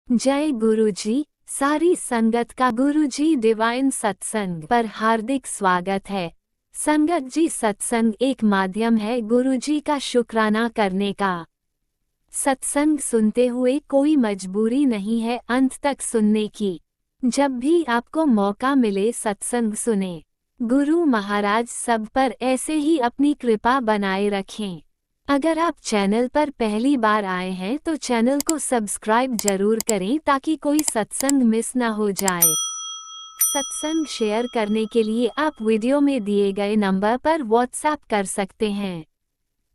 जय गुरुजी। सारी संगत का गुरुजी डिवाइन सत्संग पर हार्दिक स्वागत है। संगत जी, सत्संग एक माध्यम है गुरुजी का शुक्राना करने का। सत्संग सुनते हुए कोई मजबूरी नहीं है अंत तक सुनने की। जब भी आपको मौका मिले सत्संग सुने। गुरु महाराज सब पर ऐसे ही अपनी कृपा बनाए रखें। अगर आप चैनल पर पहली बार आए हैं तो चैनल को सब्सक्राइब जरूर करें ताकि कोई सत्संग मिस ना हो जाए। सत्संग शेयर करने के लिए आप वीडियो में दिए गए नंबर पर व्हाट्सएप कर सकते हैं।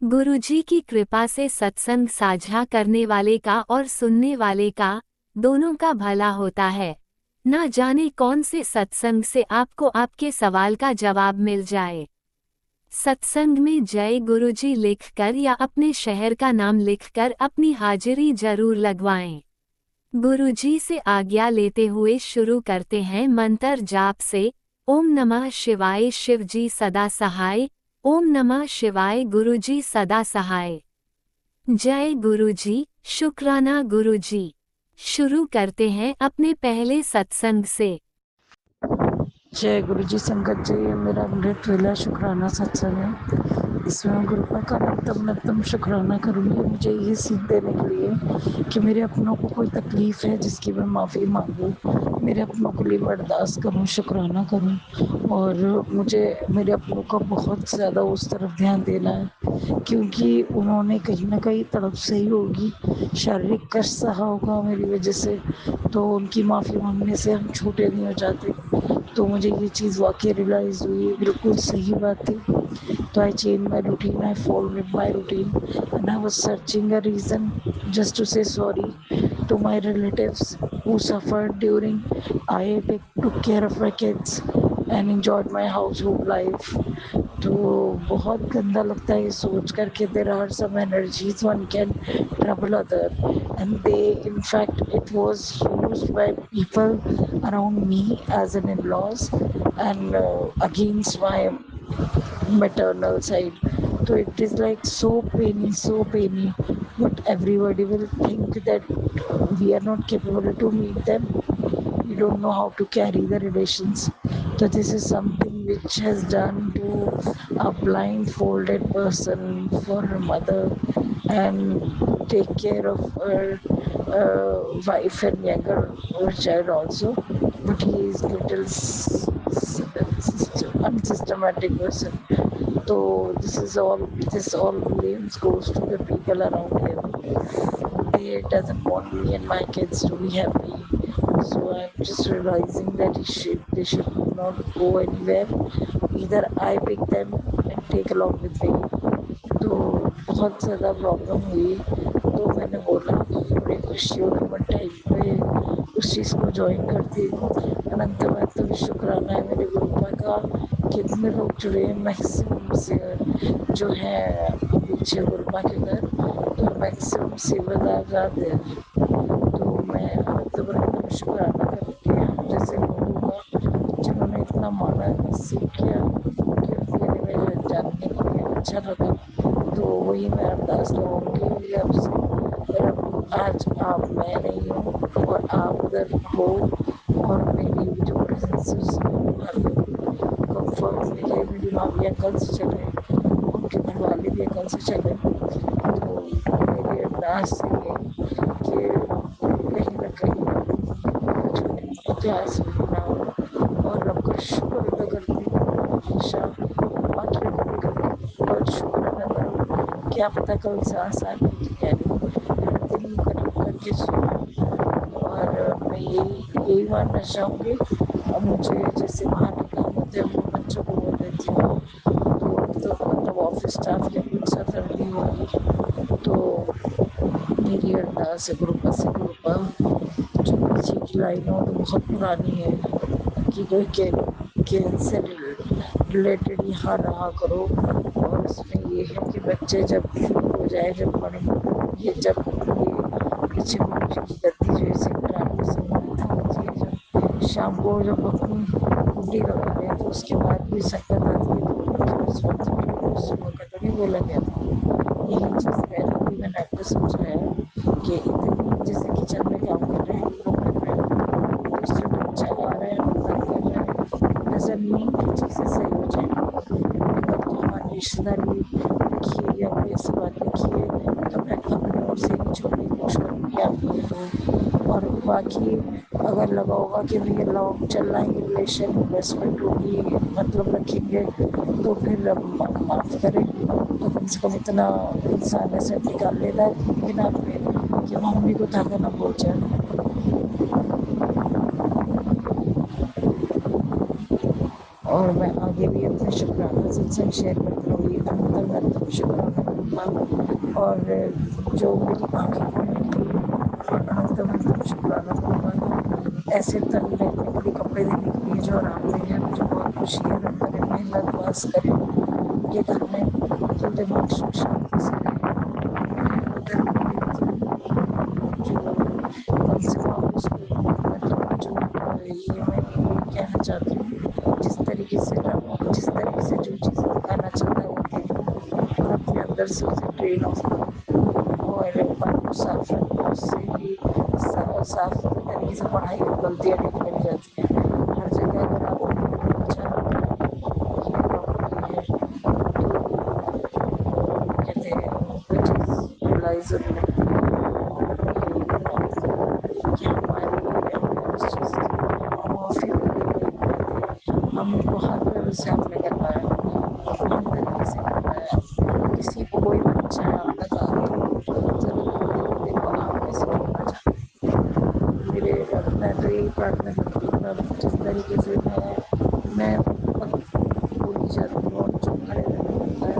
गुरुजी की कृपा से सत्संग साझा करने वाले का और सुनने वाले का दोनों का भला होता है। ना जाने कौन से सत्संग से आपको आपके सवाल का जवाब मिल जाए। सत्संग में जय गुरुजी लिखकर या अपने शहर का नाम लिखकर अपनी हाजिरी जरूर लगवाएं। गुरुजी से आज्ञा लेते हुए शुरू करते हैं मंत्र जाप से। ओम नमः शिवाय, शिवजी सदा सहाय। ओम नमः शिवाय, गुरुजी सदा सहाय। जय गुरुजी, शुक्राना गुरुजी। शुरू करते हैं अपने पहले सत्संग से। जय गुरु जी। संगत जी, ये मेरा अमृतवेला शुक्राना सत्संग है। इसमें मैं गुरु का नतम शुक्राना करूँगी, मुझे ये सीख देने के लिए कि मेरे अपनों को कोई तकलीफ़ है जिसकी मैं माफ़ी मांगूँ, मेरे अपनों के लिए मैं अरदास करूँ, शुक्राना करूँ। और मुझे मेरे अपनों का बहुत ज़्यादा उस तरफ ध्यान देना है, क्योंकि उन्होंने कहीं ना कहीं तड़प सही होगी, शारीरिक कष्ट सहा होगा मेरी वजह से, तो उनकी माफ़ी मांगने से हम छोटे नहीं हो जाते। तो मुझे ये चीज़ वाकई रियलाइज़ हुई, बिल्कुल सही बात थी। तो I change my routine, I followed my routine and I was searching a reason just to say sorry to my relatives who suffered during I took care of my kids and enjoyed my household life. तो बहुत गंदा लगता है ये सोच कर के there are some energies one can trouble other, and they in fact it was used by people around me as an in-laws and against my maternal side. So it is like so painy, but everybody will think that we are not capable to meet them, we don't know how to carry the relations. So this is something which has done to a blindfolded person for her mother and take care of her wife and younger child also. But he is little unsystematic person. So this all blames goes to the people around him. They doesn't want me and my kids to be happy. So I'm just realizing that they should not go anywhere. Either I pick them and take along with me. तो बहुत ज़्यादा problem हुई, तो मैंने बोला बड़ी खुशी होगी मैं टाइम पे उस चीज़ को ज्वाइन करती हूँ। अनंत शुक्राना है मेरे गुरुपा का कि इतने लोग जुड़े हैं, मैक्सिमम से जो है पीछे गुरुपा के घर, तो मैक्सिमम सेवा जाते हैं। तो मैं अनंत शुक्राना करके हम जैसे लोगों का जिन्होंने इतना माना सीख किया कि उनके लिए मेरे जानने के लिए अच्छा लगा। तो वही मैं अरदास लगाऊंगी आपसे, पर अब आज आप मैं नहीं हूँ और आप उधर हो, और मेरी जो प्रेजेंस कंफर्ट मिले, मेरी भाभी कल से चले, उनके घर वाले भी कल से चले। तो मेरी अरदास ये कि कहीं ना कहीं छोटी इतिहास ना हो, और रब का शुक्र अदा करती हूँ हमेशा। बाकी कभी कभी बहुत शुक्र अदा करो, क्या पता कल सांस आने की तैयारी हर दिन करके सुनो। और मैं यही मानना चाहूँगी। अब मुझे जैसे वहाँ के काम होते हैं वो बच्चों को बोल देती हूँ, तो मतलब ऑफिस स्टाफ के कुछ सफर होगी। तो मेरी अरदास है गुरुपा से, गुरुपा जो पीछे की लाइन हो तो बहुत पुरानी है कि कोई से रिलेटेड यहाँ रहा करो, और उसमें ये है कि बच्चे जब ठीक हो जाए, जब बड़े ये जब ये पीछे गुरु जी की गद्दी जो है सिमरन समय होती है, जब शाम को जब अपनी कुंडली लगा रहे हैं तो उसके बाद भी संकट आती है, तो उस वक्त उस वक्त नहीं बोला गया था। यही चीज़ पहले भी मैंने आपको समझाया कि इतनी जैसे किचन में काम कर रहे हैं समझदारी दिखी या कोई ऐसी बात दिखी है तो मैं अपनी ओर से ही छोड़ने की कोशिश करूँगी आपको तो। और बाकी अगर लगा होगा कि भैया लॉन्ग चल रहा है रिलेशन, इन्वेस्टमेंट होगी, मतलब रखेंगे, तो फिर माफ़ करें, तो कम से कम इतना इंसान ऐसे निकाल लेता है बिना अपने कि मम्मी को धागा ना बोल जाए। और मैं आगे भी अपने शुक्राना सत्संग शेयर करती रहूँगी, अनंतम अनंतम शुक्राना करूँगा। और जो मेरी आँखें खोलेंगी और अनंतम अनंतम शुक्राना करूँगा। ऐसे तन रहने के लिए, कपड़े देने के लिए जो आराम देंगे, मुझे बहुत खुशी है। रब करे मेहनत वास करे ये घर में, तो दिमाग सुख शांति से रहे। मैं उधर जो कम से कम उसको मतलब जो ये मैं ये कहना चाहती हूँ, जिस तरीके से जो चीज़ें दिखाना चाहता है वो देखो और अपने अंदर से उसे ट्रेन ऑफ करो और मन को साफ रखो। उससे भी साफ तरीके से पढ़ाई और गलतियाँ नहीं मिल जाती हैं। हर जगह अगर आप अच्छा तो कहते हैं वो चीज़ रियलाइज होने लगती है कि हमारी उस चीज़ की माफ़ी हम उनको हर तरह से हमने करवाया, हर तरीके से करवाया। किसी को कोई बच्चा है आप तक आ गया, ज़रूर बोलते देखो आप कैसे छोड़ना चाहते हैं। मेरे मैं तो यही प्रार्थना करती हूँ प्रभु, जिस तरीके से मैं बोली जाती हूँ और जो खड़े रहना होता है,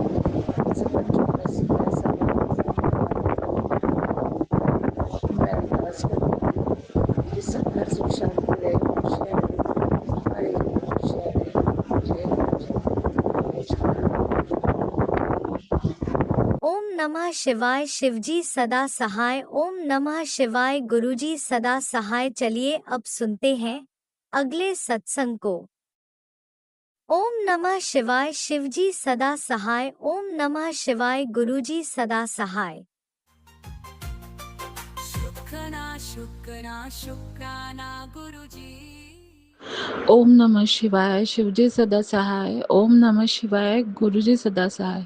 जैसे बच्चों का सीधा ऐसा मैं अरदास करती हूँ कि सब घर सुख शांति रहे, खुशियाँ रहे, हमारे खुशियाँ रहे। जय गुरु जी, जय ओम नमः शिवाय। शिवजी सदा सहाय। ओम नमः शिवाय। गुरुजी सदा सहाय। चलिए अब सुनते हैं अगले सत्संग को। ओम नमः शिवाय। शिवजी सदा सहाय। ओम नमः शिवाय। गुरुजी सदा सहाय। शुक्राना शुक्राना शुक्राना गुरुजी। ओम नमः शिवाय। शिवजी सदा सहाय। ओम नमः शिवाय। गुरुजी सदा सहाय।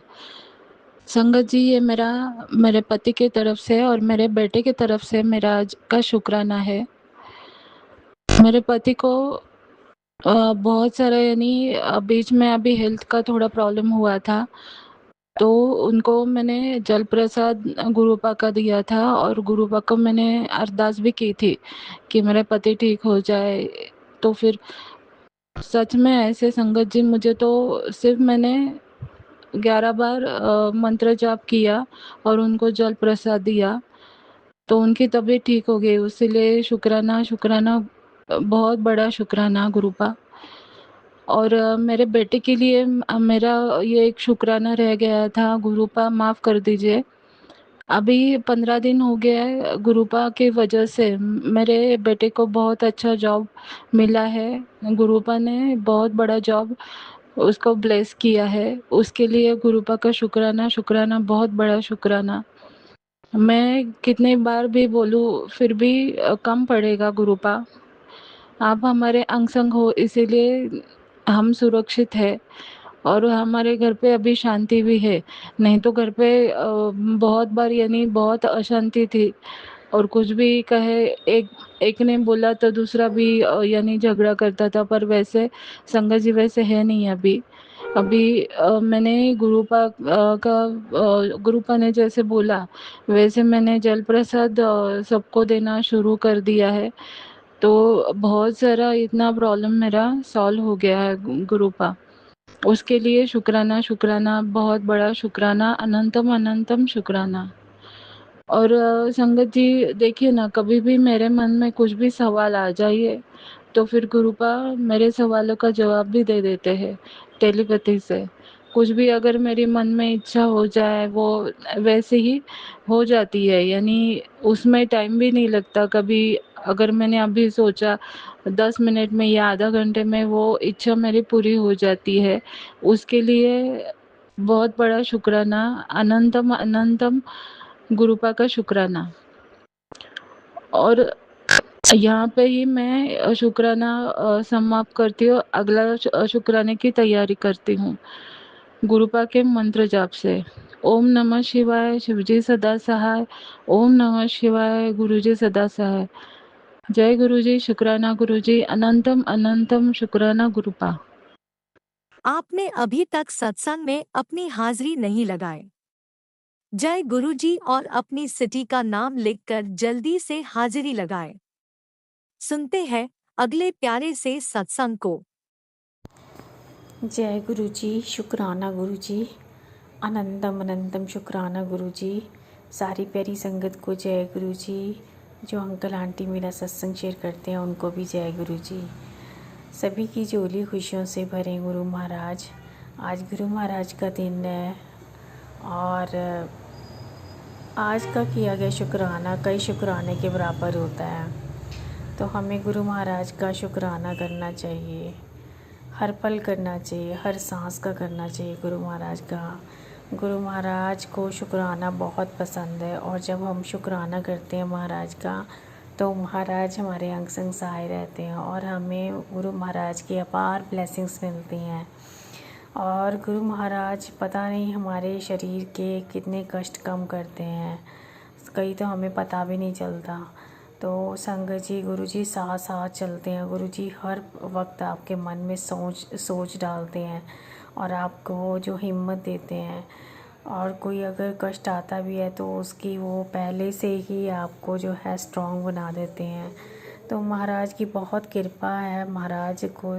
संगत जी, ये मेरे पति की तरफ से और मेरे बेटे की तरफ से मेरा आज का शुक्राना है। मेरे पति को बहुत सारा यानी बीच में अभी हेल्थ का थोड़ा प्रॉब्लम हुआ था, तो उनको मैंने जल प्रसाद गुरुपा का दिया था और गुरुपा को मैंने अरदास भी की थी कि मेरे पति ठीक हो जाए। तो फिर सच में ऐसे संगत जी, मुझे तो सिर्फ मैंने 11 बार मंत्र जाप किया और उनको जल प्रसाद दिया तो उनकी तबीयत ठीक हो गई। इसीलिए शुक्राना शुक्राना, बहुत बड़ा शुक्राना गुरुपा। और मेरे बेटे के लिए मेरा ये एक शुक्राना रह गया था, गुरुपा माफ़ कर दीजिए। अभी 15 दिन हो गया है, गुरुपा की वजह से मेरे बेटे को बहुत अच्छा जॉब मिला है। गुरुपा ने बहुत बड़ा जॉब उसको ब्लेस किया है, उसके लिए गुरुपा का शुक्राना शुक्राना, बहुत बड़ा शुक्राना। मैं कितनी बार भी बोलूँ फिर भी कम पड़ेगा गुरुपा। आप हमारे अंग संग हो, इसीलिए हम सुरक्षित है और हमारे घर पे अभी शांति भी है। नहीं तो घर पे बहुत बार यानी बहुत अशांति थी और कुछ भी कहे, एक एक ने बोला तो दूसरा भी यानी झगड़ा करता था। पर वैसे संगत जी वैसे है नहीं अभी। अभी मैंने गुरुपा ने जैसे बोला वैसे मैंने जल प्रसाद सबको देना शुरू कर दिया है। तो बहुत सारा इतना प्रॉब्लम मेरा सॉल्व हो गया है गुरुपा। उसके लिए शुक्राना शुक्राना, बहुत बड़ा शुक्राना, अनंतम अनंतम शुक्राना। और संगत जी देखिए ना, कभी भी मेरे मन में कुछ भी सवाल आ जाइए तो फिर गुरुपा मेरे सवालों का जवाब भी दे देते हैं टेलीपैथी से। कुछ भी अगर मेरे मन में इच्छा हो जाए वो वैसे ही हो जाती है, यानी उसमें टाइम भी नहीं लगता। कभी अगर मैंने अभी सोचा 10 मिनट में या आधा घंटे में वो इच्छा मेरी पूरी हो जाती है। उसके लिए बहुत बड़ा शुक्राना, अनंतम अनंतम गुरुपा का शुक्राना। और यहाँ पे ही मैं शुक्राना समाप्त करती हूँ, अगला शुक्राने की तैयारी करती हूँ। गुरुपा के मंत्र जाप से। ओम नमः शिवाय, शिवजी सदा सहाय। ओम नमः शिवाय, गुरुजी सदा सहाय। जय गुरुजी, शुक्राना गुरुजी, अनंतम अनंतम शुक्राना गुरुपा। आपने अभी तक सत्संग में अपनी हाजिरी नहीं लगाए। जय गुरुजी और अपनी सिटी का नाम लिखकर जल्दी से हाजिरी लगाए। सुनते हैं अगले प्यारे से सत्संग को। जय गुरुजी, शुक्राना गुरुजी, अनंतम अनंतम शुक्राना गुरुजी। सारी प्यारी संगत को जय गुरुजी। जो अंकल आंटी मेरा सत्संग शेयर करते हैं उनको भी जय गुरुजी। सभी की झोली खुशियों से भरे गुरु महाराज। आज गुरु महाराज का दिन है और आज का किया गया शुक्राना कई शुक्राने के बराबर होता है। तो हमें गुरु महाराज का शुक्राना करना चाहिए, हर पल करना चाहिए, हर सांस का करना चाहिए गुरु महाराज का। गुरु महाराज को शुक्राना बहुत पसंद है और जब हम शुक्राना करते हैं महाराज का तो महाराज हमारे अंग संग सहाय रहते हैं और हमें गुरु महाराज की अपार ब्लेसिंग्स मिलती हैं। और गुरु महाराज पता नहीं हमारे शरीर के कितने कष्ट कम करते हैं, कई तो हमें पता भी नहीं चलता। तो संगत जी, गुरु जी साथ साथ चलते हैं। गुरु जी हर वक्त आपके मन में सोच डालते हैं और आपको जो हिम्मत देते हैं। और कोई अगर कष्ट आता भी है तो उसकी वो पहले से ही आपको जो है स्ट्रॉन्ग बना देते हैं। तो महाराज की बहुत कृपा है। महाराज को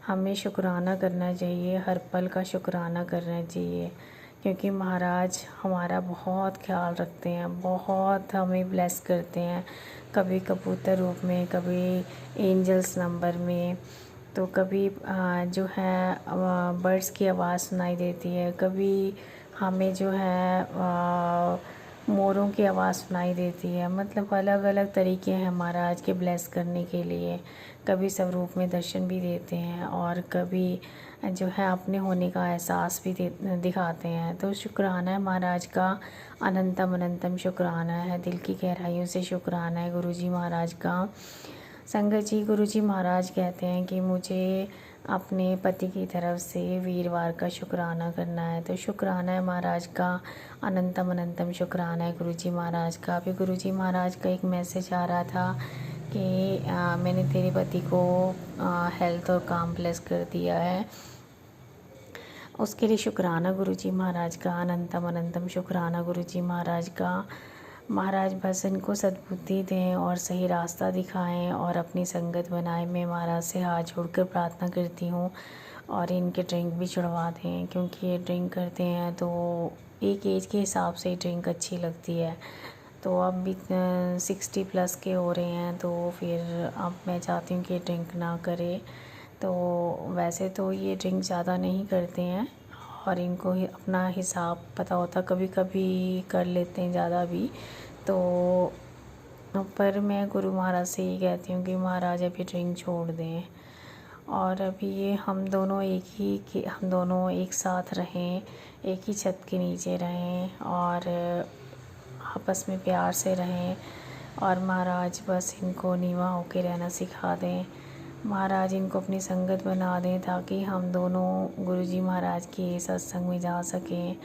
हमें शुक्राना करना चाहिए, हर पल का शुक्राना करना चाहिए, क्योंकि महाराज हमारा बहुत ख्याल रखते हैं, बहुत हमें ब्लेस करते हैं। कभी कबूतर रूप में, कभी एंजल्स नंबर में, तो कभी जो है बर्ड्स की आवाज़ सुनाई देती है, कभी हमें जो है मोरों की आवाज़ सुनाई देती है। मतलब अलग अलग तरीके हैं महाराज के ब्लेस करने के लिए। कभी स्वरूप में दर्शन भी देते हैं और कभी जो है अपने होने का एहसास भी दिखाते हैं। तो शुक्राना है महाराज का, अनंतम अनंतम शुक्राना है, दिल की गहराइयों से शुक्राना है गुरुजी महाराज का। संगत जी, गुरुजी महाराज कहते हैं कि मुझे अपने पति की तरफ से वीरवार का शुक्राना करना है। तो शुक्राना है महाराज का, अनंतम अनंतम शुक्राना है गुरुजी महाराज का। अभी गुरुजी महाराज का एक मैसेज आ रहा था कि मैंने तेरे पति को हेल्थ और काम ब्लेस कर दिया है, उसके लिए शुक्राना गुरुजी महाराज का, अनंतम अनंतम शुक्राना गुरुजी महाराज का। महाराज बस इनको सद्बुद्धि दें और सही रास्ता दिखाएं और अपनी संगत बनाएं। मैं महाराज से हाथ जोड़कर प्रार्थना करती हूँ और इनके ड्रिंक भी छुड़वा दें, क्योंकि ये ड्रिंक करते हैं तो एक एज के हिसाब से ड्रिंक अच्छी लगती है। तो अब भी 60+ के हो रहे हैं, तो फिर अब मैं चाहती हूँ कि ड्रिंक ना करें। तो वैसे तो ये ड्रिंक ज़्यादा नहीं करते हैं और इनको ही अपना हिसाब पता होता, कभी कभी कर लेते हैं ज़्यादा भी। तो पर मैं गुरु महाराज से ही कहती हूँ कि महाराज अभी ड्रिंक छोड़ दें और अभी ये हम दोनों एक साथ रहें, एक ही छत के नीचे रहें और आपस में प्यार से रहें। और महाराज बस इनको नीवा होके रहना सिखा दें। महाराज इनको अपनी संगत बना दें ताकि हम दोनों गुरुजी महाराज के सत्संग में जा सकें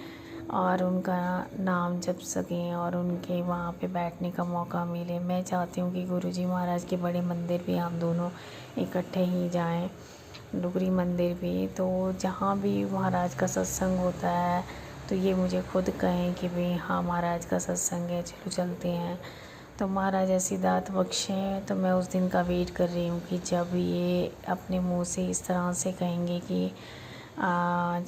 और उनका नाम जप सकें और उनके वहाँ पे बैठने का मौका मिले। मैं चाहती हूँ कि गुरुजी महाराज के बड़े मंदिर भी हम दोनों इकट्ठे ही जाएं, डुगरी मंदिर भी। तो जहाँ भी महाराज का सत्संग होता है तो ये मुझे खुद कहें कि भाई हाँ महाराज का सत्संग है, चलो चलते हैं। तो महाराज ऐसी दात बख्शें। तो मैं उस दिन का वेट कर रही हूँ कि जब ये अपने मुंह से इस तरह से कहेंगे कि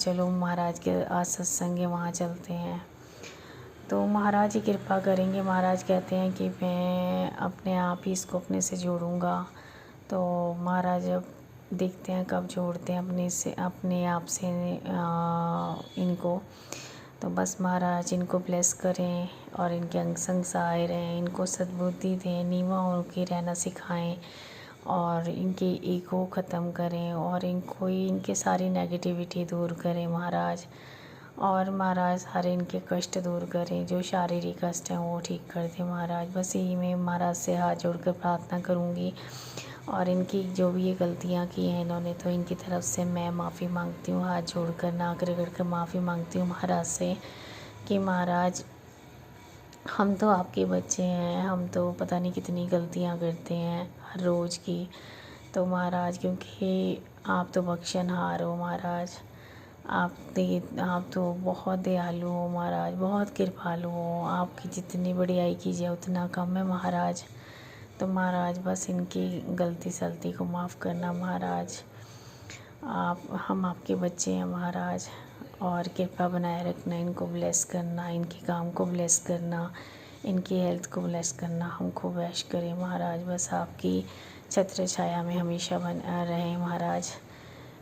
चलो महाराज के आज सत्संग है, वहाँ चलते हैं। तो महाराज ही कृपा करेंगे। महाराज कहते हैं कि मैं अपने आप ही इसको अपने से जोड़ूँगा। तो महाराज अब देखते हैं कब जोड़ते हैं अपने आप से इनको। तो बस महाराज इनको ब्लेस करें और इनके अंग संग सहाय रहें, इनको सद्बुद्धि दें, नीवा होकर रहना सिखाएं और इनके ईगो ख़त्म करें और इनके सारी नेगेटिविटी दूर करें महाराज। और महाराज सारे इनके कष्ट दूर करें, जो शारीरिक कष्ट हैं वो ठीक कर दें महाराज। बस यही मैं महाराज से हाथ जोड़कर प्रार्थना करूँगी और इनकी जो भी ये गलतियाँ की हैं इन्होंने, तो इनकी तरफ से मैं माफ़ी मांगती हूँ, हाथ जोड़कर नाक रगड़ कर माफ़ी मांगती हूँ महाराज से कि महाराज हम तो आपके बच्चे हैं, हम तो पता नहीं कितनी गलतियाँ करते हैं हर रोज़ की। तो महाराज क्योंकि आप तो बख्शनहार हो महाराज, आप तो बहुत दयालु हो महाराज, बहुत कृपालु हो, आपकी जितनी बड़ाई कीजिए उतना कम है महाराज। तो महाराज बस इनकी गलती सलती को माफ़ करना महाराज। हम आपके बच्चे हैं महाराज, और कृपा बनाए रखना, इनको ब्लेस करना, इनके काम को ब्लेस करना, इनकी हेल्थ को ब्लेस करना, हमको वैश करें महाराज। बस आपकी छत्र छाया में हमेशा बना रहे महाराज।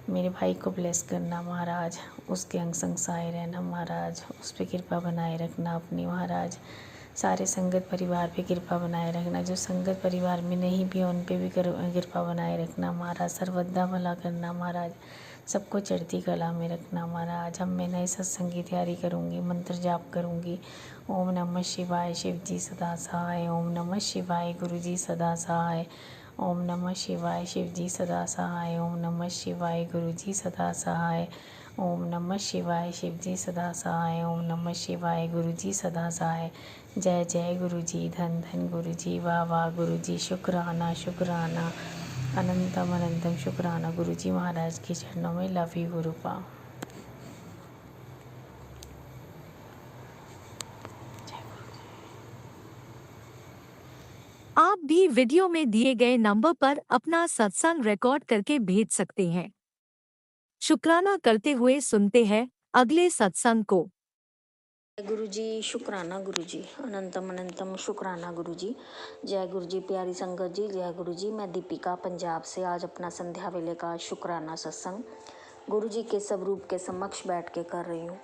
मेरे भाई को ब्लेस करना महाराज, उसके अंग संग सहाय रहना महाराज, उस पर कृपा बनाए रखना अपनी महाराज। सारे संगत परिवार पे कृपा बनाए रखना, जो संगत परिवार में नहीं भी उन पे भी कृपा बनाए रखना महाराज। सर्वदा भला करना महाराज, सबको चढ़ती कला में रखना महाराज। अब मैं नए सत्संग की तैयारी करूँगी, मंत्र जाप करूँगी। ओम नमः शिवाय, शिव जी सदा सहाय। ओम नमः शिवाय, गुरु जी सदा सहाय। ओम नमः शिवाय, शिव जी सदा सहाय। ओम नमः शिवाय, गुरु जी सदा सहाय। ओम नमः शिवाय, शिव जी सदा सहाय। ओम नमः शिवाय, गुरु जी सदा सहाय। जय जय गुरु जी, धन धन गुरु जी, वाह वाह गुरु जी, शुक्राना शुक्राना, अनंतम अनंतम शुक्राना गुरु जी महाराज के चरणों में। Love you गुरुपा। आप भी वीडियो में दिए गए नंबर पर अपना सत्संग रिकॉर्ड करके भेज सकते हैं। शुक्राना करते हुए सुनते हैं अगले सत्संग को। गुरु जी शुक्राना गुरु जी, अनंतम अनंतम शुक्राना गुरु जी। जय गुरु जी, प्यारी संगत जी, जय गुरु जी। मैं दीपिका पंजाब से आज अपना संध्या वेले का शुक्राना सत्संग गुरु जी के स्वरूप के समक्ष बैठ के कर रही हूँ।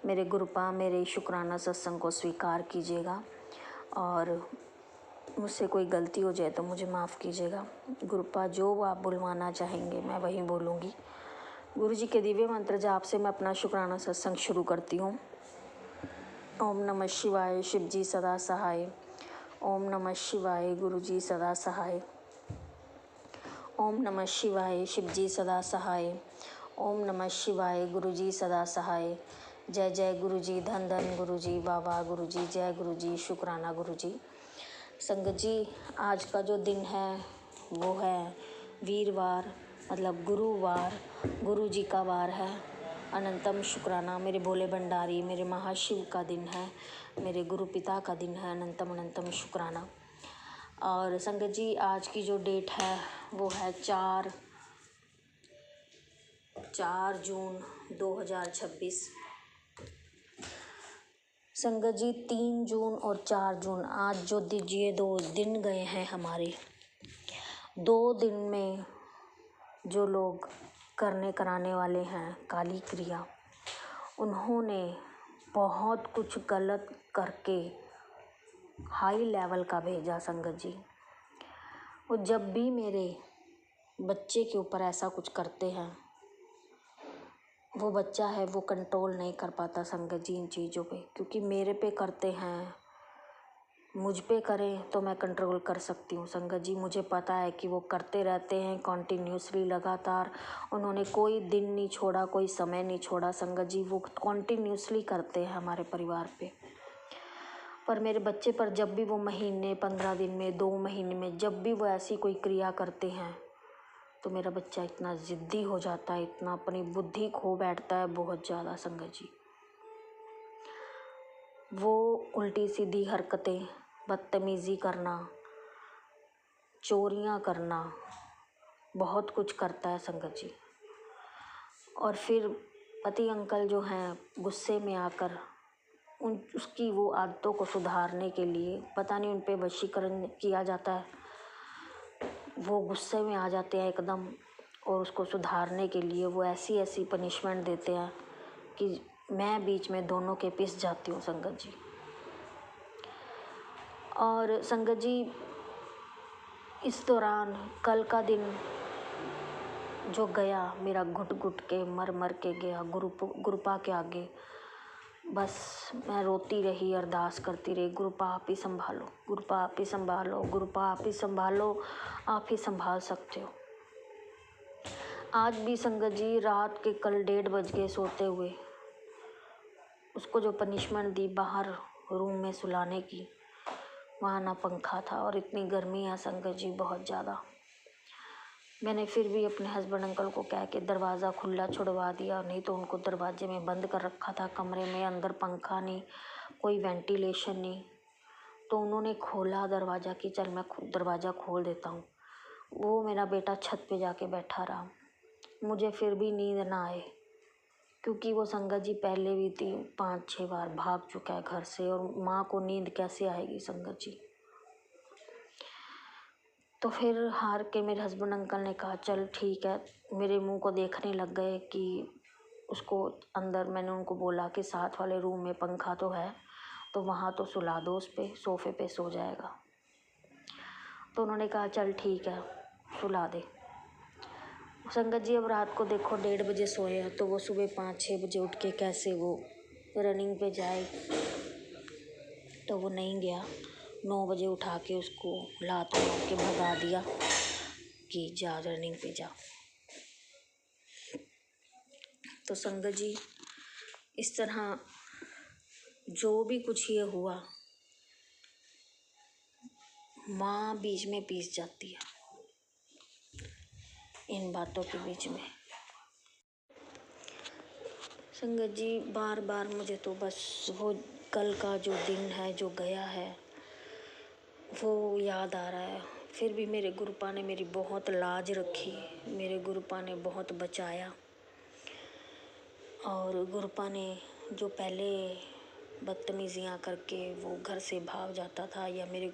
मेरे गुरुपा मेरे शुक्राना सत्संग को स्वीकार कीजिएगा, और मुझसे कोई गलती हो जाए तो मुझे माफ़ कीजिएगा। गुरुपा जो आप बुलवाना चाहेंगे मैं वहीं बोलूँगी। गुरु जी के दिव्य मंत्र जाप से मैं अपना शुक्राना सत्संग शुरू करती हूँ। ओम नमः शिवाय, शिव जी सदा सहाय। ओम नमः शिवाय, गुरु जी सदा सहाय। ओम नमः शिवाय, शिव जी सदा सहाय। ओम नमः शिवाय, गुरु जी सदा सहाय। जय जय गुरु जी, धन धन गुरु जी, वाह वाह गुरु जी, जय गुरु जी, शुक्राना गुरु जी। संगत जी, आज का जो दिन है वो है वीरवार, मतलब गुरुवार, गुरु जी का वार है। अनंतम शुक्राना, मेरे भोले भंडारी, मेरे महाशिव का दिन है, मेरे गुरु पिता का दिन है। अनंतम अनंतम शुक्राना। और संगत जी, आज की जो डेट है वो है 4 जून 2026। संगत जी, 3 जून और 4 जून आज जो ये 2 दिन गए हैं हमारे, 2 दिन में जो लोग करने कराने वाले हैं काली क्रिया, उन्होंने बहुत कुछ गलत करके हाई लेवल का भेजा। संगत जी, वो जब भी मेरे बच्चे के ऊपर ऐसा कुछ करते हैं, वो बच्चा है वो कंट्रोल नहीं कर पाता संगत जी इन चीज़ों पे, क्योंकि मेरे पे करते हैं, मुझ पे करें तो मैं कंट्रोल कर सकती हूँ। संगत जी, मुझे पता है कि वो करते रहते हैं कॉन्टीन्यूसली, लगातार। उन्होंने कोई दिन नहीं छोड़ा, कोई समय नहीं छोड़ा। संगत जी, वो कॉन्टीन्यूसली करते हैं हमारे परिवार पे। पर मेरे बच्चे पर जब भी वो महीने, 15 दिन में, 2 महीने में जब भी वो ऐसी कोई क्रिया करते हैं, तो मेरा बच्चा इतना ज़िद्दी हो जाता है, इतना अपनी बुद्धि खो बैठता है बहुत ज़्यादा। संगत जी, वो उल्टी सीधी हरकतें, बदतमीज़ी करना, चोरियां करना, बहुत कुछ करता है संगत जी। और फिर पति अंकल जो हैं, गुस्से में आकर उसकी वो आदतों को सुधारने के लिए पता नहीं उन पे वशीकरण किया जाता है। वो गुस्से में आ जाते हैं एकदम, और उसको सुधारने के लिए वो ऐसी ऐसी पनिशमेंट देते हैं कि मैं बीच में दोनों के पिस जाती हूँ संगत जी। और संगत जी, इस दौरान कल का दिन जो गया मेरा, घुट घुट के मर मर के गया गुरुपा के आगे। बस मैं रोती रही, अरदास करती रही, गुरुपा आप ही संभालो, गुरुपा आप ही संभालो, गुरुपा आप ही संभालो, आप ही संभाल सकते हो। आज भी संगत जी रात के कल 1:30 बज गए सोते हुए। उसको जो पनिशमेंट दी बाहर रूम में सुलाने की, वहाँ ना पंखा था और इतनी गर्मी है संगत जी बहुत ज़्यादा। मैंने फिर भी अपने हस्बैंड अंकल को कह के दरवाज़ा खुला छुड़वा दिया, नहीं तो उनको दरवाजे में बंद कर रखा था कमरे में, अंदर पंखा नहीं, कोई वेंटिलेशन नहीं। तो उन्होंने खोला दरवाज़ा कि चल मैं दरवाज़ा खोल देता हूँ। वो मेरा बेटा छत पे जाके बैठा रहा। मुझे फिर भी नींद ना आए, क्योंकि वो संगत जी पहले भी 5-6 बार भाग चुका है घर से, और माँ को नींद कैसे आएगी संगत जी। तो फिर हार के मेरे हस्बैंड अंकल ने कहा चल ठीक है। मेरे मुंह को देखने लग गए कि उसको अंदर, मैंने उनको बोला कि साथ वाले रूम में पंखा तो है, तो वहाँ तो सुला दो, उस पे सोफ़े पे सो जाएगा। तो उन्होंने कहा चल ठीक है सुला दे। संगत जी अब रात को देखो 1:30 बजे सोए, तो वो सुबह 5-6 बजे उठ के कैसे वो रनिंग पे जाए, तो वो नहीं गया। 9 बजे उठा के उसको लात मार के भगा दिया कि जा रनिंग पे जा। तो संगत जी इस तरह जो भी कुछ ये हुआ, माँ बीच में पीस जाती है इन बातों के बीच में। संगत जी बार बार मुझे तो बस वो कल का जो दिन है जो गया है वो याद आ रहा है। फिर भी मेरे गुरुपा ने मेरी बहुत लाज रखी, मेरे गुरुपा ने बहुत बचाया। और गुरुपा ने जो पहले बदतमीज़ियाँ करके वो घर से भाग जाता था, या मेरे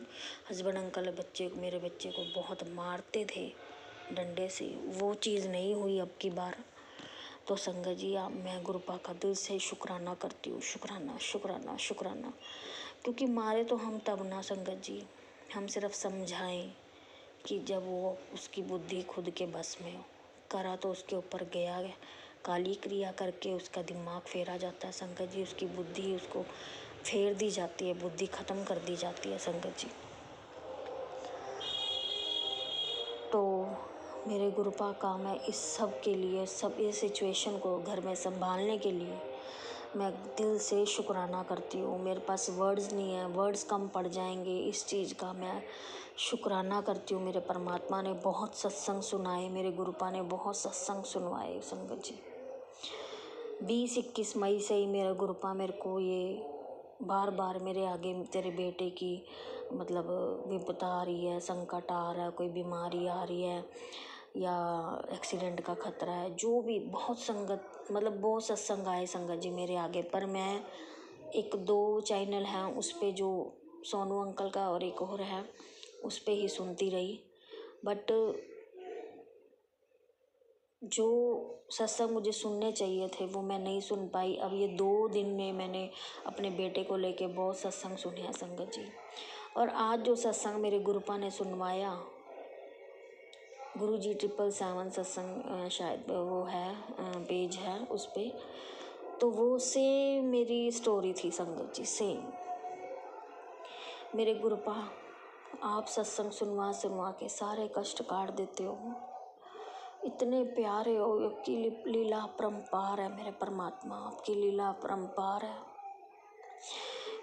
हस्बैंड अंकल मेरे बच्चे को बहुत मारते थे डंडे से, वो चीज़ नहीं हुई अब की बार। तो संगत जी मैं गुरुपा का दिल से शुक्राना करती हूँ, शुक्राना शुक्राना शुक्राना। क्योंकि मारे तो हम तब ना संगत जी, हम सिर्फ समझाएं कि जब वो उसकी बुद्धि खुद के बस में हो। करा तो उसके ऊपर गया है, काली क्रिया करके उसका दिमाग फेरा जाता है संगत जी, उसकी बुद्धि उसको फेर दी जाती है, बुद्धि ख़त्म कर दी जाती है संगत जी। तो मेरे गुरुपा का मैं इस सब के लिए, सब इस सिचुएशन को घर में संभालने के लिए मैं दिल से शुक्राना करती हूँ। मेरे पास वर्ड्स नहीं है, वर्ड्स कम पड़ जाएंगे इस चीज़ का। मैं शुक्राना करती हूँ, मेरे परमात्मा ने बहुत सत्संग सुनाए, मेरे गुरुपा ने बहुत सत्संग सुनवाए संगत जी। 20-21 मई से ही मेरा गुरुपा मेरे को ये बार बार मेरे आगे तेरे बेटे की मतलब विपदा आ रही है, संकट आ रहा है, कोई बीमारी आ रही है या एक्सीडेंट का खतरा है, जो भी बहुत संगत मतलब बहुत सत्संग आए संगत जी मेरे आगे। पर मैं 1-2 चैनल हैं उस पे, जो सोनू अंकल का और एक और है, उस पे ही सुनती रही। बट जो सत्संग मुझे सुनने चाहिए थे वो मैं नहीं सुन पाई। अब ये 2 दिन में मैंने अपने बेटे को लेके बहुत सत्संग सुने हैं संगत जी। और आज जो सत्संग मेरे गुरुपा ने सुनवाया, गुरुजी 777 सत्संग शायद वो है, पेज है उस पे, तो वो सेम मेरी स्टोरी थी संगत जी, सेम। मेरे गुरुपा आप सत्संग सुनवा के सारे कष्ट काट देते हो, इतने प्यारे हो, आपकी लीला परम्पार है मेरे परमात्मा, आपकी लीला परम्पार है।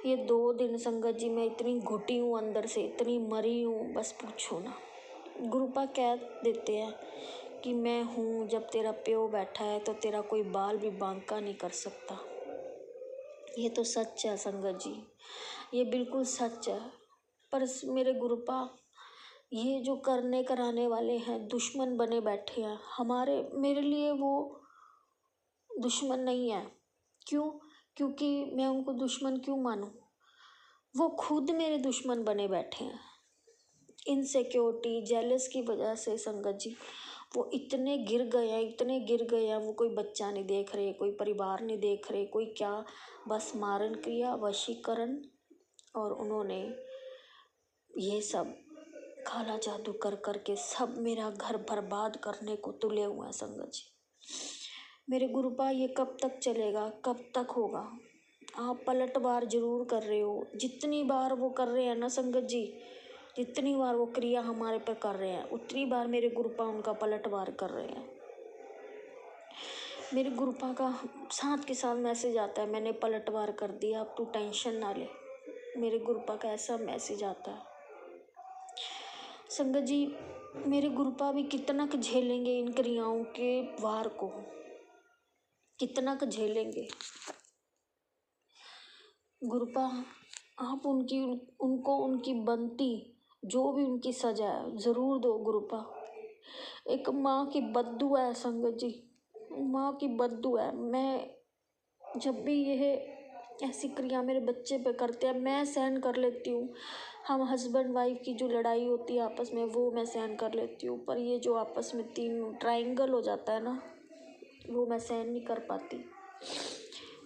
ये 2 दिन संगत जी मैं इतनी घुटी हूँ अंदर से, इतनी मरी हूँ, बस पूछो ना। गुरुपा कह देते हैं कि मैं हूँ, जब तेरा प्यो बैठा है तो तेरा कोई बाल भी बांका नहीं कर सकता। ये तो सच है संगत जी, ये बिल्कुल सच है। पर मेरे गुरुपा ये जो करने कराने वाले हैं, दुश्मन बने बैठे हैं हमारे, मेरे लिए वो दुश्मन नहीं है। क्यों? क्योंकि मैं उनको दुश्मन क्यों मानूं? वो खुद मेरे दुश्मन बने बैठे हैं। इनसिक्योरिटी, जेलस की वजह से संगत जी वो इतने गिर गए हैं, वो कोई बच्चा नहीं देख रहे, कोई परिवार नहीं देख रहे, कोई क्या, बस मारण क्रिया, वशीकरण, और उन्होंने ये सब काला जादू कर करके सब मेरा घर बर्बाद करने को तुले हुए हैं संगत जी। मेरे गुरुपा ये कब तक चलेगा, कब तक होगा? आप पलटवार जरूर कर रहे हो। जितनी बार वो कर रहे हैं ना संगत जी, जितनी बार वो क्रिया हमारे पर कर रहे हैं, उतनी बार मेरे गुरुपा उनका पलटवार कर रहे हैं। मेरे गुरुपा का साथ के साथ मैसेज आता है, मैंने पलटवार कर दिया, अब तू टेंशन ना ले। मेरे गुरुपा का ऐसा मैसेज आता है। संगत जी, मेरे गुरुपा भी कितना क झेलेंगे इन क्रियाओं के वार को, कितना क झेलेंगे। गुरुपा आप उनको उनकी बनती जो भी उनकी सजा है ज़रूर दो गुरुपा। एक माँ की बद्दुआ है संगत जी, माँ की बद्दुआ है। मैं जब भी यह ऐसी क्रिया मेरे बच्चे पे करते हैं मैं सहन कर लेती हूँ। हम हस्बैंड वाइफ की जो लड़ाई होती है आपस में वो मैं सहन कर लेती हूँ, पर ये जो आपस में 3 ट्रायंगल हो जाता है ना, वो मैं सहन नहीं कर पाती।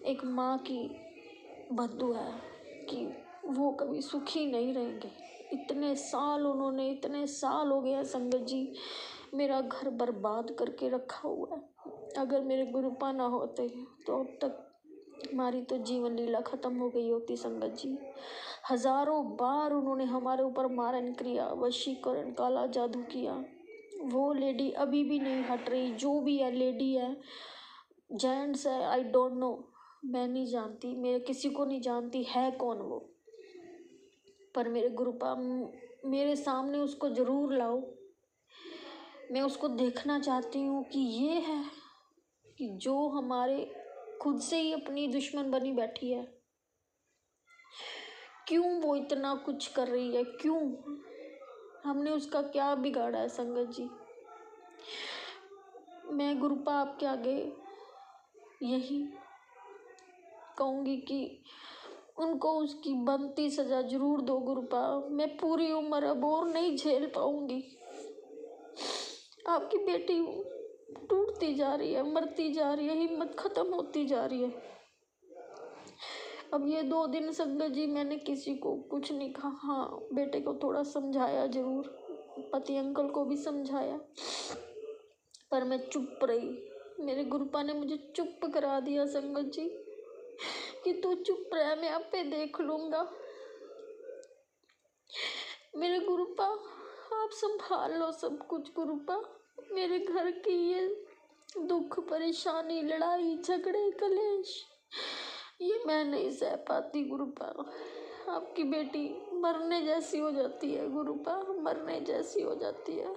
एक माँ की बद्दुआ है कि वो कभी सुखी नहीं रहेंगे। इतने साल हो गए हैं संगत जी, मेरा घर बर्बाद करके रखा हुआ है। अगर मेरे गुरुपा ना होते तो अब तक हमारी तो जीवन लीला खत्म हो गई होती संगत जी। हजारों बार उन्होंने हमारे ऊपर मारन क्रिया, वशीकरण, काला जादू किया। वो लेडी अभी भी नहीं हट रही। जो भी है लेडी है, जेंट्स है, आई डोंट नो, मैं नहीं जानती, मैं किसी को नहीं जानती है कौन वो, पर मेरे गुरुपा मेरे सामने उसको ज़रूर लाओ। मैं उसको देखना चाहती हूँ कि ये है कि जो हमारे खुद से ही अपनी दुश्मन बनी बैठी है। क्यों वो इतना कुछ कर रही है, क्यों? हमने उसका क्या बिगाड़ा है संगत जी? मैं गुरुपा आपके आगे यही कहूँगी कि उनको उसकी बनती सजा जरूर दो गुरुपा। मैं पूरी उम्र अब और नहीं झेल पाऊंगी। आपकी बेटी टूटती जा रही है, मरती जा रही है, हिम्मत खत्म होती जा रही है। अब ये 2 दिन संगत जी मैंने किसी को कुछ नहीं कहा। हाँ, बेटे को थोड़ा समझाया जरूर, पति अंकल को भी समझाया, पर मैं चुप रही। मेरे गुरुपा ने मुझे चुप करा दिया संगत जी कि तू चुप रह, मैं आपे देख लूंगा। मेरे गुरुपा आप संभाल लो सब कुछ गुरुपा। मेरे घर की ये दुख, परेशानी, लड़ाई, झगड़े, कलेश ये मैं नहीं सह पाती गुरुपा। आपकी बेटी मरने जैसी हो जाती है गुरुपा, मरने जैसी हो जाती है।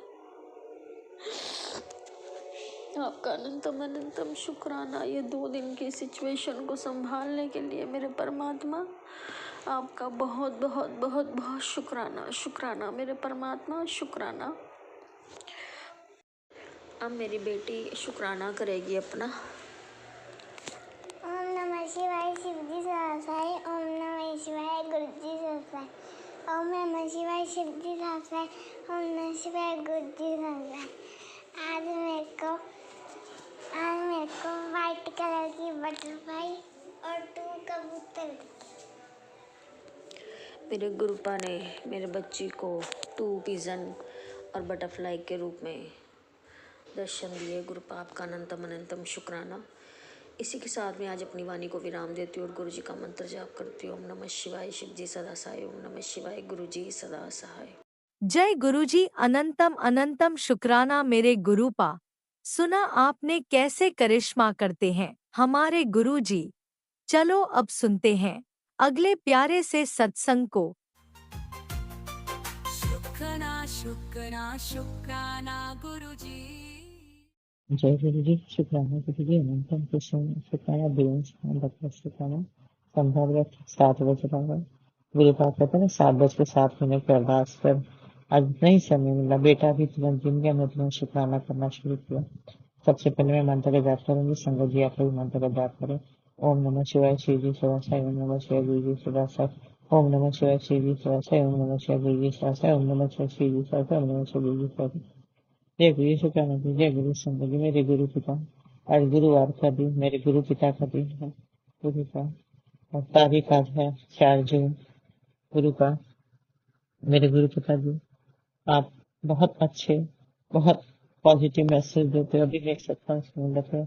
आपका अनंतम शुक्राना ये 2 दिन की सिचुएशन को संभालने के लिए मेरे परमात्मा। आपका बहुत बहुत बहुत बहुत शुक्राना मेरे परमात्मा, शुक्राना। अब मेरी बेटी शुक्राना करेगी अपना। ओम नमः शिवाय शिवजी सहस्राय, ओम नमः शिवाय गुरुजी सहस्राय, ओम नमः शिवाय शिवजी सहस्राय, ओम नमः शिवाय गुरुजी सहस्राय। आज मेरे को वाइट कलर की बटरफ्लाई और 2 कबूतर दिखे। मेरे गुरुपा ने मेरे बच्ची को 2 पिजन और बटरफ्लाई के रूप में दर्शन दिए। गुरुपा आपका अनंतम शुक्राना। इसी के साथ में आज अपनी वाणी को विराम देती हूँ और गुरु जी का मंत्र जाप करती हूँ। ओम नमः शिवाय शिवजी सदा सहाय, ओम नमः शिवाय गुरुजी सदा सहाय। जय गुरुजी। अनंतम शुक्राना मेरे गुरुपा। सुना आपने कैसे करिश्मा करते हैं हमारे गुरुजी। चलो अब सुनते हैं अगले प्यारे से सत्संग को। शुक्राना गुरुजी। जय गुरु जी। शुक्राना गुरु जी। अनंतम शुक्राना दिवस शुक्राना। संध्या व्रत 7 बजे का है। गुरु पाक कहते हैं 7:07 पे अरदास कर। आज नहीं समय मिला, बेटा भी तुरंत जिन गया, मैं तुरंत शुक्राना करना शुरू किया। सबसे पहले मैं मंत्र का जाप करूंगी, संगत जी आप लोग मंत्र का जाप करें। ओम नमः शिवाय शिवजी सदासाय, ओम नमः शिवाय गुरुजी सदासाय, ओम नमः शिवाय शिवजी सदासाय, ओम नमः शिवाय गुरुजी सदासाय, ओम नमः शिवाय शिवजी सदासाय, ओम नमः शिवाय गुरुजी सदासाय। जय गुरु शुक्राना जी। जय गुरु संगत जी। मेरे गुरु पिता, आज गुरुवार का दिन मेरे गुरु पिता का दिन है। गुरु का और तारीख आज है 4 जून। गुरु का मेरे गुरु पिता जी आप बहुत अच्छे, बहुत पॉजिटिव मैसेज देते हो। अभी देख सकता हूँ सुन रहे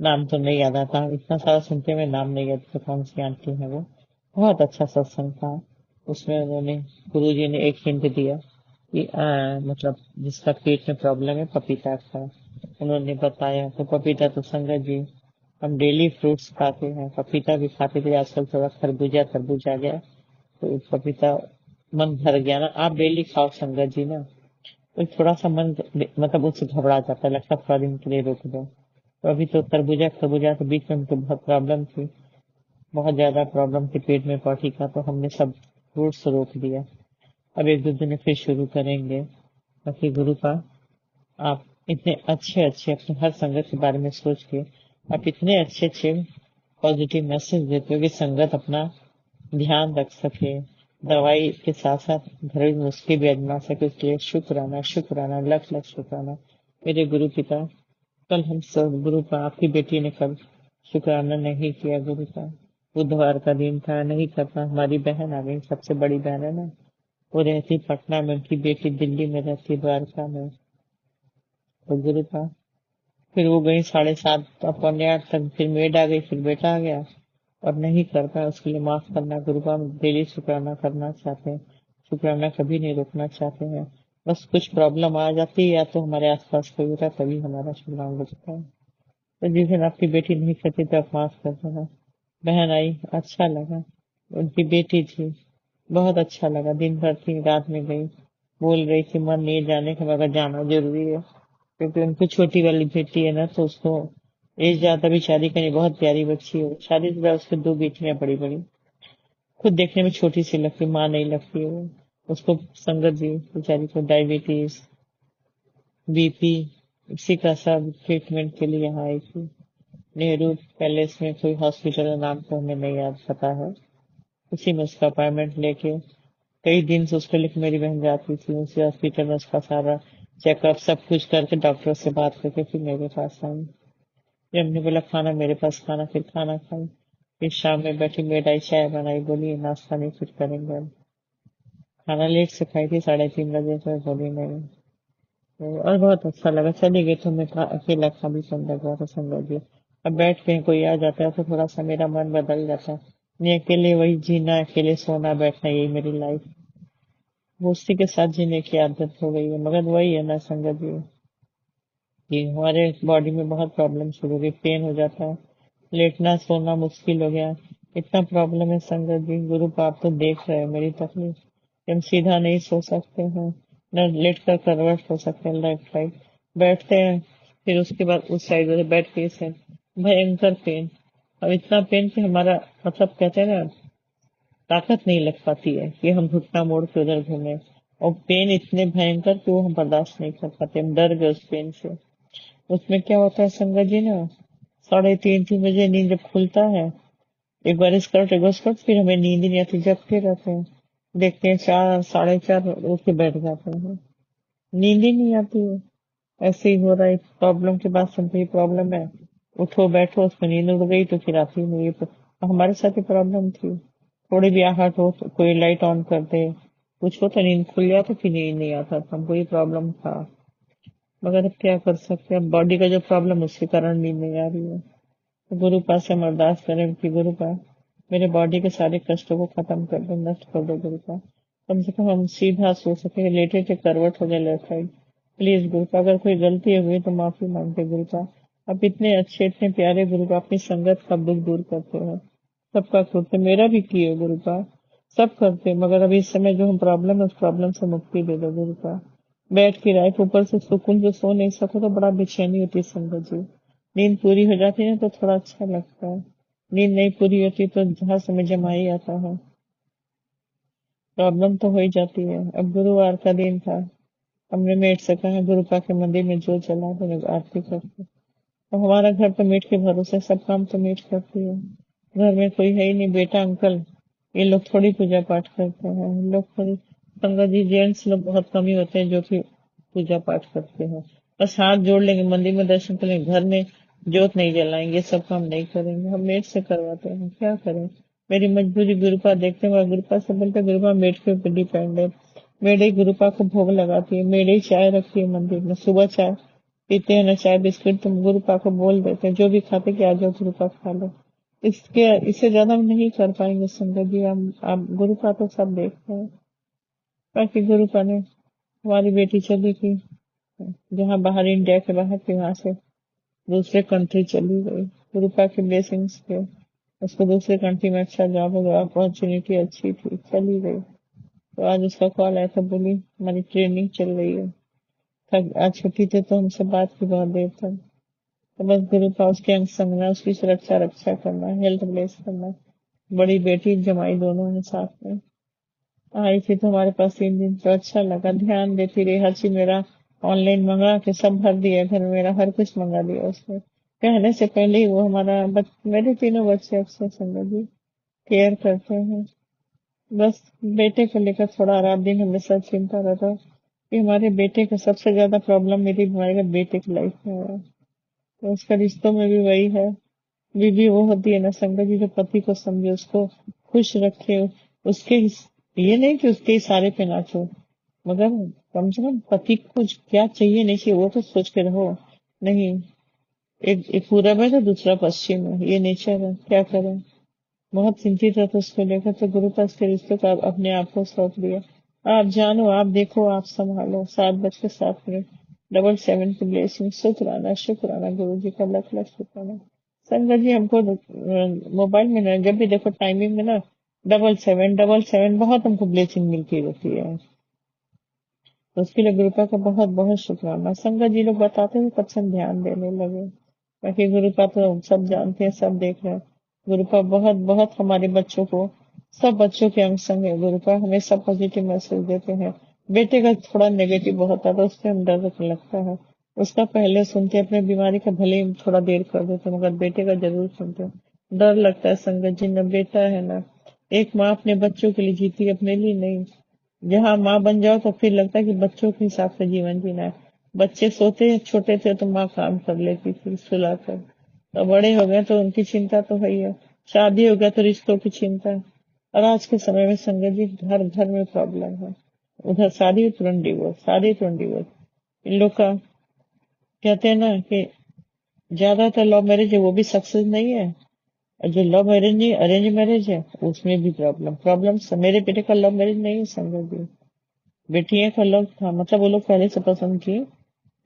नाम तो नहीं याद आता, इतना सारा सुनते में नाम नहीं याद था कौन सी आंटी है वो। बहुत अच्छा सत्संग था। उसमें उन्होंने, गुरुजी ने एक हिंट दिया कि मतलब जिसका पेट में प्रॉब्लम है पपीता का, उन्होंने बताया। तो पपीता तो संगत जी हम डेली फ्रूट्स खाते हैं, पपीता भी खाते थे, आजकल थोड़ा खरबूजा तरबूज आ गया तो पपीता मन भर गया ना। आप डेली खाओ संगत जी ना, तो थोड़ा सा मन मतलब उससे घबरा जाता है, लगता है थोड़ा दिन के लिए रोक दो। तो अभी तो तरबूजा खरबूजा के बीच में हमको बहुत प्रॉब्लम थी, बहुत ज्यादा प्रॉब्लम थी पेट में पॉटी का, तो हमने सब फ्रूट्स रोक दिया। अब एक दो दिन फिर शुरू करेंगे। बाकी गुरु का आप इतने अच्छे अच्छे अपने हर संगत के बारे में सोच के आप इतने अच्छे अच्छे पॉजिटिव मैसेज देते हो कि संगत अपना ध्यान रख सके, दवाई के साथ साथ घरेलू नुस्खे भी आजमा सके, इसलिए शुक्राना लख लख शुक्राना। मेरे गुरु पिता, कल हम सब गुरु का, आपकी बेटी ने कल शुक्राना नहीं किया गुरु का, बुधवार का दिन था, नहीं करना। हमारी बहन आ गई, सबसे बड़ी बहन है ना, वो रहती पटना में, उनकी बेटी दिल्ली में रहती द्वारका में। तो गुरु का फिर वो गई 7:30 पौने 8 तक, फिर मेड आ गई, फिर बेटा आ गया और नहीं कर पाया। उसके लिए माफ करना गुरु का, हम डेली शुक्राना करना चाहते हैं, शुक्राना कभी नहीं रोकना चाहते हैं। बस कुछ प्रॉब्लम आ जाती है या तो हमारे आसपास कोई होता है तभी हमारा शुक्राना रुकता है। तो जिस दिन आपकी बेटी नहीं करती तो आप माफ कर देना। बहन आई, अच्छा लगा, उनकी बेटी थी, बहुत अच्छा लगा, दिन भर थी, रात में गई, बोल रही थी मन नहीं जाने का, मगर जाना जरूरी है क्योंकि उनकी छोटी वाली बेटी है ना, तो उसको एज ज्यादा बेचारी का नहीं, बहुत प्यारी बच्ची है। शादीशुदा उसके 2 बेटियां बड़ी बड़ी, खुद देखने में छोटी सी लगती, माँ नहीं लगती है वो। उसको संगत जी बेचारी को डायबिटीज बीपी इसी का सब ट्रीटमेंट के लिए यहाँ आई थी। नेहरू पैलेस में कोई हॉस्पिटल का नाम तो हमें नहीं याद पता है, उसी में उसका अपॉइंटमेंट लेके कई दिन से उसको लेकर मेरी बहन जाती थी उसी हॉस्पिटल में, उसका सारा चेकअप सब कुछ करके डॉक्टर से बात करके फिर मेरे पास आई। फिर हमने बोला खाना मेरे पास खाना, फिर खाना खाई, फिर शाम में बैठी मेड आई, चाय बनाई, बोली नाश्ता नहीं कुछ करेंगे अब। खाना लेट से खाई थी 3:30 बजे, तो बोली नहीं। तो और बहुत अच्छा लगा, चली गई तो मैं अकेला खाली सन लग रहा था संगत जी। अब बैठ के कोई आ जाता है तो थोड़ा सा मेरा मन बदल जाता है, नहीं अकेले वही जीना, अकेले सोना बैठना, यही मेरी लाइफ, दोस्ती के साथ जीने की आदत हो गई है। मगर वही है ना संगत जी कि हमारे बॉडी में बहुत प्रॉब्लम शुरू हो गई, पेन हो जाता है, लेटना सोना मुश्किल हो गया, इतना प्रॉब्लम है संगत जी। गुरु को आप तो देख रहे हैं मेरी तकलीफ, हम सीधा नहीं सो सकते हैं, न लेट कर करवट हो सकते हैं, लेफ्ट राइट बैठते हैं, फिर उसके बाद उस साइड से बैठ के से भयंकर पेन। अब इतना पेन कि हमारा मतलब कहते हैं ना ताकत नहीं लग पाती है कि हम घुटना मोड़ के उधर घूमे, और पेन इतने भयंकर कि वो हम बर्दाश्त नहीं कर पाते, हम डर गए उस पेन से। उसमें क्या होता है संगत जी ना, 3:30 बजे नींद जब खुलता है, एक बार स्कर्ट एक बार स्कर्ट, फिर हमें नींद ही नहीं आती, जगते रहते हैं, देखते हैं 4 4:30 उठ के बैठ जाते हैं, नींद ही नहीं आती है। ऐसे ही हो रहा है, प्रॉब्लम के बाद सब ये प्रॉब्लम है, उठो बैठो उसमें नींद उड़ गई तो फिर आती नहीं है। हमारे साथ ही प्रॉब्लम थी, थोड़ी भी आहट हो तो कोई लाइट ऑन कर दे, कुछ हो तो नींद खुल जाती, फिर नींद नहीं आता था, हमको ये प्रॉब्लम था। मगर अब क्या कर सकते हैं, बॉडी का जो प्रॉब्लम उसके कारण नींद नहीं आ रही है। तो गुरु पास से हम अरदास करें कि गुरु पा मेरे बॉडी के सारे कष्टों को खत्म कर दो, नष्ट कर दो गुरु पा, कम से कम हम सीधा सो सके, लेटे थे करवट हो जाए लेफ्ट साइड। प्लीज गुरु पा अगर कोई गलती हुई तो माफी मांगते गुरु पा। आप इतने अच्छे इतने प्यारे गुरु पा, अपनी संगत का दुख दूर करते हो, सबका करते, मेरा भी किए गुरु पा, सब करते, मगर अभी इस समय जो हम प्रॉब्लम है उस प्रॉब्लम से मुक्ति दे दो गुरु पा। बैठ के रात ऊपर से सुकून से सो नहीं सको तो बड़ा बेचैनी होती है संगत जी, नींद पूरी हो जाती है तो थोड़ा अच्छा लगता है, नींद नहीं पूरी होती तो जहाँ समय जमा ही आता है, प्रॉब्लम तो हो ही जाती है। अब गुरुवार का दिन था, हमने मेट से कहा गुरुपा के मंदिर में जो चला तो आरती करते। अब हमारा घर तो मेट के भरोसे, सब काम तो मेट करती है, घर में कोई है ही नहीं, बेटा अंकल ये लोग थोड़ी पूजा पाठ करते हैं, हम लोग थोड़ी, संगत जी जेंट्स लोग बहुत कम ही होते हैं जो कि पूजा पाठ करते हैं। बस हाथ जोड़ लेंगे, मंदिर में दर्शन कर लेंगे, घर में जोत नहीं जलाएंगे, ये सब काम नहीं करेंगे, हम मेट से करवाते हैं, क्या करें। मेरी मजबूरी गुरुपा देखते हैं, गुरुपा से बोलते गुरुपा मेट के ऊपर डिपेंड है, मेरे गुरुपा को भोग लगाती है, मेरे ही चाय रखती है मंदिर में, सुबह चाय पीते हैं ना चाय बिस्किट, तुम गुरुपा को बोल देते हैं जो भी खाते कि आ जाओ गुरुपा खा लो। इससे ज्यादा हम नहीं कर पाएंगे संगत जी। हम आप गुरुपा तो सब देखते हैं। बाकी गुरुपा ने हमारी बेटी चली गई, जहाँ बाहर इंडिया के बाहर थी वहां से दूसरे कंट्री चली गई। गुरुपा के ब्लेसिंग्स थे, उसको दूसरे कंट्री में अच्छा जॉब हो गया, अपॉर्चुनिटी अच्छी थी, चली गई। तो आज उसका कॉल आया था, बोली हमारी ट्रेनिंग चल रही है, तब आज छुट्टी थी तो हमसे बात की बहुत देर तक। तो बस गुरुपा उसके अंग संगना, उसकी सुरक्षा रक्षा करना, हेल्थ ब्लेस करना। बड़ी बेटी जमाई दोनों ने साथ में आई थी तो हमारे पास 3 दिन तो अच्छा लगा। ध्यान देती रही, हर चीज मेरा ऑनलाइन मंगा के सब भर दिया, घर में मेरा हर कुछ मंगा दिया उसने। कहने से पहले ही वो हमारा मेरे तीनों बच्चे अक्सर संगत जी केयर करते हैं। बस बेटे को लेकर थोड़ा रात दिन हमेशा चिंता रहता कि हमारे बेटे का सबसे ज्यादा प्रॉब्लम मेरी हमारे बेटे की लाइफ में है। तो उसका रिश्तों में भी वही है। बीवी वो होती है ना संगत जी जो पति को समझे, उसको खुश रखे, उसके ये नहीं कि उसके इशारे पे नाचो, मगर कम से कम पति को क्या चाहिए नहीं चाहिए वो तो सोच के रहो। नहीं, एक पूरब है तो दूसरा पश्चिम है, ये नेचर है, क्या करें। बहुत चिंतित है तो उसको लेकर तो गुरु पास के रिश्ते को अपने आप को सौंप दिया। आप जानो, आप देखो, आप संभालो। 7:07 7 की ब्लेसिंग। शुक्राना शुक्राना गुरु जी का, लख लख शुक्राना। संगत जी हमको मोबाइल में ना जब भी देखो टाइमिंग में ना 777 बहुत हमको ब्लेसिंग मिलती रहती है। तो उसके लिए गुरुपा का बहुत बहुत शुक्राना। संगत जी लोग बताते हैं तब से हम ध्यान देने लगे। बाकी गुरुपा तो सब जानते हैं, सब देख रहे हैं। गुरुपा बहुत बहुत हमारे बच्चों को, सब बच्चों के अंग संग है। गुरुपा हमें सब पॉजिटिव मैसेज देते हैं। बेटे का थोड़ा नेगेटिव बहुत आता है, उससे हम डर लगता है। उसका पहले सुनते अपने बीमारी का, भले ही थोड़ा देर कर देते मगर बेटे का जरूर सुनते। डर लगता है संगत जी, न बेटा है ना। एक माँ अपने बच्चों के लिए जीती, अपने लिए नहीं। जहाँ माँ बन जाओ तो फिर लगता है कि बच्चों के हिसाब से जीवन जीना है। बच्चे सोते छोटे थे तो माँ काम कर लेती थी सुलाकर, तो बड़े हो गए तो उनकी चिंता तो है ही है। शादी हो गया तो रिश्तों की चिंता है। और आज के समय में संगत जी घर घर में प्रॉब्लम है। उधर शादी तुरंत डिवोर्स, शादी तुरंत डिवोर्स। इन लोग का कहते हैं ना कि ज्यादातर लव मैरिज है वो भी सक्सेस नहीं है, और जो लव मैरिज नहीं अरेंज मैरिज है उसमें भी प्रॉब्लम। मेरे बेटे का लव मैरिज नहीं है संगत जी, बेटियां का लव था, मतलब वो लोग पहले से पसंद किए।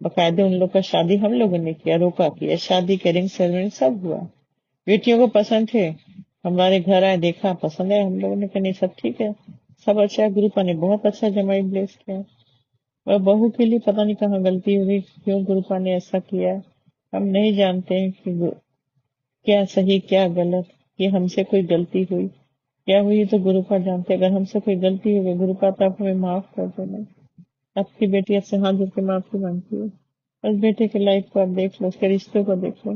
बकायदे उन लोग का शादी हम लोगों ने किया, रोका किया, शादी के रिंग सेरेमनी सब हुआ। बेटियों को पसंद थे, हमारे घर आए, देखा पसंद है, हम लोगों ने कहा नहीं सब ठीक है, सब अच्छा है। गुरुपा ने बहुत अच्छा जमाई ब्लेस किया। और बहू के लिए पता नहीं कहाँ गलती हुई, क्यों गुरुपा ने ऐसा किया हम नहीं जानते हैं कि क्या सही क्या गलत, कि हमसे कोई गलती हुई क्या हुई तो गुरुपा जानते। अगर हमसे कोई गलती हुई गुरुपा तो आप हमें माफ कर देना। आपकी बेटी आपसे हाथ जोड़ के माफी मांगती है। बस बेटे की लाइफ को आप देख लो, उसके रिश्ते को देख लो।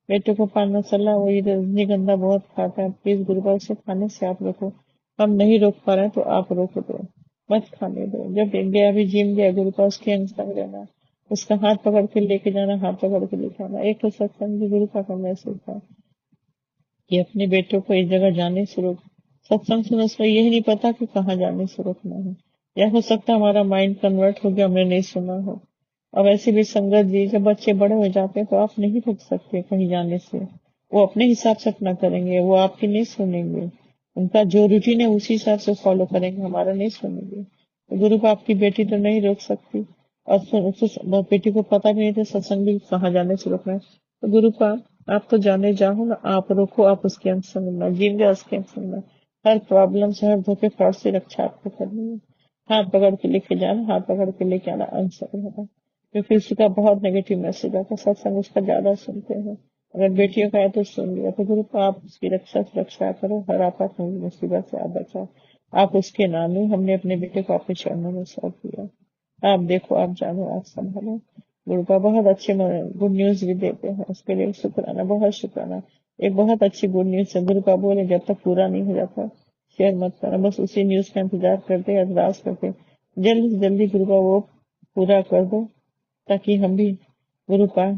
बेटे को पान मसाला वही रजनीगंधा बहुत खाता है, प्लीज गुरुपा उसे खाने से आप रोको। हम नहीं रोक पा रहे हैं तो आप रोक दो, मत खाने दो। जब गया भी जिम गया गुरुपा उसके अंग संग रहना, उसका हाथ पकड़ के लेके जाना, हाथ पकड़ के लेके आना। एक तो सत्संग भी गुरुपा का मैसेज था कि अपने बेटों को इस जगह जाने से रोक। सत्संग सुनो, उसको यही नहीं पता कि कहाँ जाने से रोकना है, या हो सकता है हमारा माइंड कन्वर्ट हो गया, हमने नहीं सुना हो। अब ऐसे भी संगत जी जब बच्चे बड़े हो जाते हैं तो आप नहीं रोक सकते कहीं जाने से। वो अपने हिसाब से अपना करेंगे, वो आपकी नहीं सुनेंगे। उनका जो रूटीन है उसी हिसाब से फॉलो करेंगे, हमारा नहीं सुनेंगे। तो गुरु को आपकी बेटी तो नहीं रोक सकती, और बेटी को पता भी नहीं था सत्संग भी कहाँ जाने से रोकना है। तो गुरु का आप तो जाने जाओ ना, आप रोको, आप उसके अंग संग जिंदगी उसके अंग संग। हर प्रॉब्लम से, हर धोखे फ्रॉड से रक्षा आपको करनी है। हाथ पकड़ के लेके जाना, हाथ पकड़ के लेके आना, अंग संग रहना। क्योंकि उसका बहुत नेगेटिव मैसेज आता है, सत्संग उसका ज्यादा सुनते हैं। अगर बेटियों का है तो सुन लिया। तो गुरु को आप उसकी रक्षा सुरक्षा करो, हर आपात मुसीबत से आप बचाओ। आप उसके नाम ही हमने अपने बेटे को आपके चरणों में सौंप दिया। आप देखो, आप जानो, आप संभालो। गुरु का बहुत अच्छे गुड न्यूज भी देते हैं, उसके लिए शुक्राना, बहुत शुक्राना। एक बहुत अच्छी गुड न्यूज है, गुरु का बोले जब तक पूरा नहीं हो जाता शेयर मत करना, बस उसी न्यूज का इंतजार करते, अरदास करते जल्दी से जल्दी गुरु का वो पूरा कर दो, ताकि हम भी गुरुपा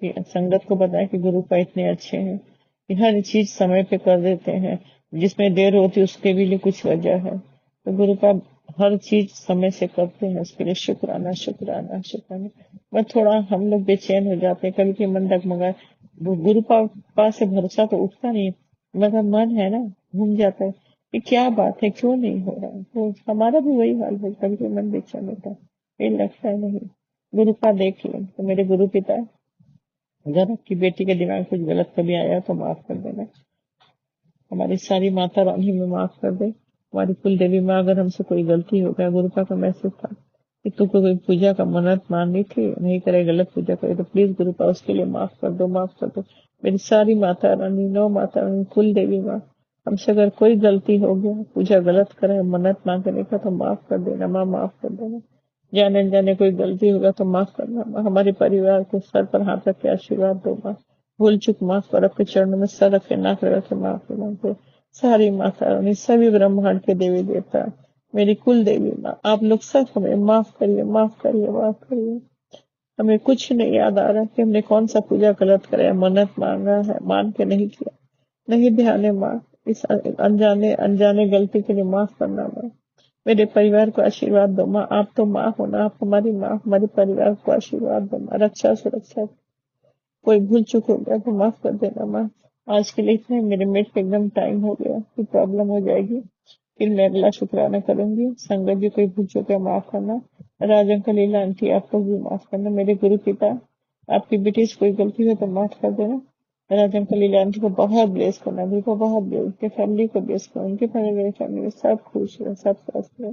की संगत को बताएं कि गुरुपा इतने अच्छे हैं कि हर चीज समय पे कर देते हैं। जिसमें देर होती है उसके भी लिए कुछ वजह है। तो गुरुपा हर चीज समय से करते हैं, उसके लिए शुक्राना शुक्राना शुक्राना। मैं थोड़ा हम लोग बेचैन हो जाते हैं, कभी कभी मन डगमगा, गुरु पापा से भरोसा तो उठता नहीं, मगर मन है ना घूम जाता है कि क्या बात है, क्यों नहीं हो रहा। तो हमारा भी वही हाल है, कभी कभी मन बेचैन होता है, ये लगता है नहीं गुरु का देख लो। तो मेरे गुरु पिता, अगर आपकी बेटी के दिमाग में कुछ गलत कभी आया तो माफ कर देना। हमारी सारी माता रानी में माफ कर दे। हमारी कुल देवी माँ, अगर हमसे कोई गलती हो गया, गुरु का मैसेज था कि तुमको कोई पूजा का मन्नत माननी थी, नहीं करे, गलत पूजा करे, तो प्लीज गुरु का उसके लिए माफ कर दो, माफ कर दो। मेरी सारी माता रानी, 9 माता रानी, कुल देवी माँ, हमसे अगर कोई गलती हो गया, पूजा गलत करे, मन्नत मांगने का, तो माफ कर देना माँ, माफ कर देना। जाने जाने कोई गलती होगा तो माफ करना माँ। हमारे परिवार को सर पर हाथ रख के आशीर्वाद दो माँ। भूल चुक माफ कर, आपके चरणों में सर रख के, नाक लगा के माफी मांगते। सारी माता रानी, सभी ब्रह्मांड के देवी देवता, मेरी कुल देवी माँ, आप लोग सब हमें माफ करिए, माफ करिए, माफ करिए। हमें कुछ नहीं याद आ रहा कि हमने कौन सा पूजा गलत कराया, मन्नत मांगा है, मान के नहीं किया, नहीं ध्यान है माँ। इस अनजाने अनजाने गलती के लिए माफ करना माँ। मेरे परिवार को आशीर्वाद दो माँ, आप तो माँ हो ना, आप हमारी माँ, हमारे परिवार को आशीर्वाद दो माँ, रक्षा सुरक्षा। कोई भूल चूक हो गया तो माफ कर देना माँ। आज के लिए इतना ही, मेरे मेट पे एकदम टाइम हो गया, फिर प्रॉब्लम हो जाएगी, फिर मैं अगला शुक्राना करूंगी। संगत जी कोई भूल चूक है माफ करना। राज अंकल, लीला आंटी, आप लोग भी माफ करना। मेरे गुरु पिता, आपकी बेटी से कोई गलती हो तो माफ कर देना। राज अंकल, लीला आंटी को बहुत ब्लेस करना, भी को बहुत ब्लेस, उनके फैमिली को ब्लेस करना, उनके फैमिली में सब खुश रहे, सब स्वस्थ रहे।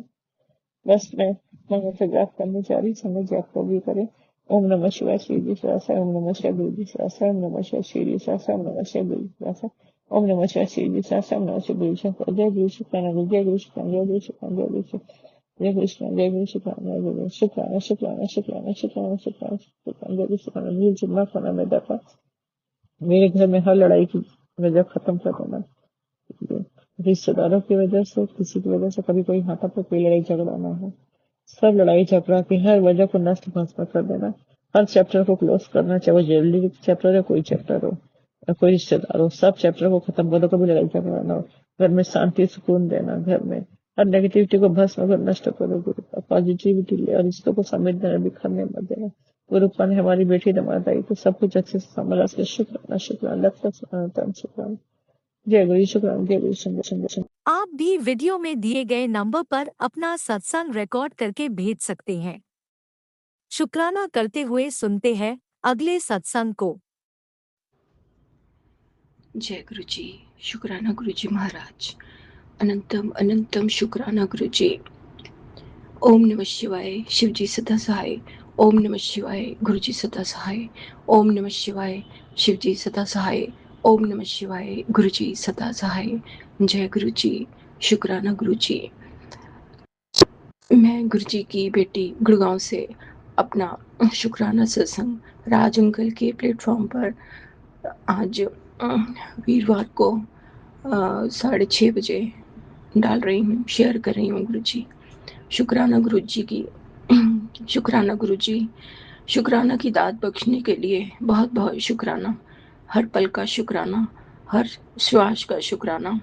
बस मैं मंगल से जाप करने जा रही, समझ जाप को भी करे। ओम नमः शिवाय, श्री जी सहस्र, ओम नमः शिवाय, गुरु जी सहस्र, ओम नमः शिवाय, श्री जी सहस्र, ओम नमः शिवाय, गुरु जी सहस्र, ओम नमः शिवाय, श्री जी सहस्र, ओम नमः शिवाय, गुरु जी सहस्र। जय गुरु शुक्राना, जय गुरु शुक्राना, जय गुरु शुक्राना, जय गुरु शुक्राना, जय गुरु शुक्राना, जय गुरु शुक्राना, जय गुरु शुक्राना, शुक्राना शुक्राना शुक्राना शुक्राना शुक्राना, जय गुरु शुक्राना। भूल चूक माफ करना मेरे दफा। मेरे घर में हर लड़ाई की वजह खत्म कर देना, रिश्तेदारों की वजह से, किसी की वजह से कभी कोई हाथा पर कोई लड़ाई झगड़ा ना हो। सब लड़ाई झगड़ा की हर वजह को नष्ट भस्म कर देना। हर चैप्टर को क्लोज करना, चाहे वो ज्वेलरी चैप्टर हो, कोई चैप्टर हो, या कोई रिश्तेदार हो, सब चैप्टर को खत्म कर दो, कभी लड़ाई झगड़ा ना हो। घर में शांति सुकून देना, घर में हर नेगेटिविटी को भस्म कर नष्ट करो गुरु का। पॉजिटिविटी ले और रिश्तों को समेट देना, बिखरने मत देना। गुरुपा ने हमारी बेटी दमाद आई तो सब कुछ अच्छे से संभाला, इसलिए शुक्राना शुक्राना, लक्ष्य शुक्राना। जय गुरु शुक्राना, जय गुरु संगत। आप भी वीडियो में दिए गए नंबर पर अपना सत्संग रिकॉर्ड करके भेज सकते हैं। शुक्राना करते हुए सुनते हैं अगले सत्संग को। जय गुरु जी, शुक्राना गुरु जी महाराज, अनंतम अनंतम शुक्राना गुरु जी। ओम नमः शिवाय, शिव जी सदा सहाय। ओम नमः शिवाय, गुरु जी सदा सहाय। ओम नमः शिवाय, शिव जी सदा सहाय। ओम नमः शिवाय, गुरु जी सदा सहाय। जय गुरु जी, शुक्राना गुरु जी। मैं गुरु जी की बेटी गुड़गांव से अपना शुक्राना सत्संग राज अंकल के प्लेटफॉर्म पर आज वीरवार को 6:30 बजे डाल रही हूँ, शेयर कर रही हूँ गुरु जी। शुक्राना गुरु जी की, शुक्राना गुरु जी, शुक्राना की दात बख्शने के लिए बहुत बहुत शुक्राना। हर पल का शुक्राना, हर श्वास का शुक्राना,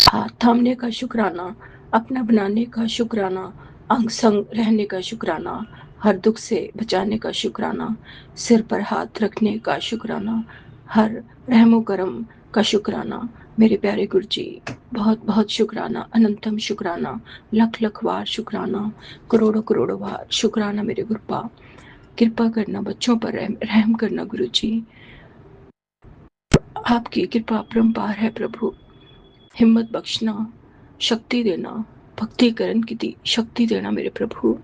हाथ थामने का शुक्राना, अपना बनाने का शुक्राना, अंग संग रहने का शुक्राना, हर दुख से बचाने का शुक्राना, सिर पर हाथ रखने का शुक्राना, हर रहमो करम का शुक्राना। मेरे प्यारे गुरु जी, बहुत बहुत शुक्राना, अनंतम शुक्राना, लख लख बार शुक्राना, करोड़ों करोड़ों बार शुक्राना। मेरे गुरुपा, कृपा करना, बच्चों पर रहम करना गुरु जी। आपकी कृपा अपरंपार है प्रभु। हिम्मत बख्शना, शक्ति देना, भक्तिकरण की शक्ति देना मेरे प्रभु।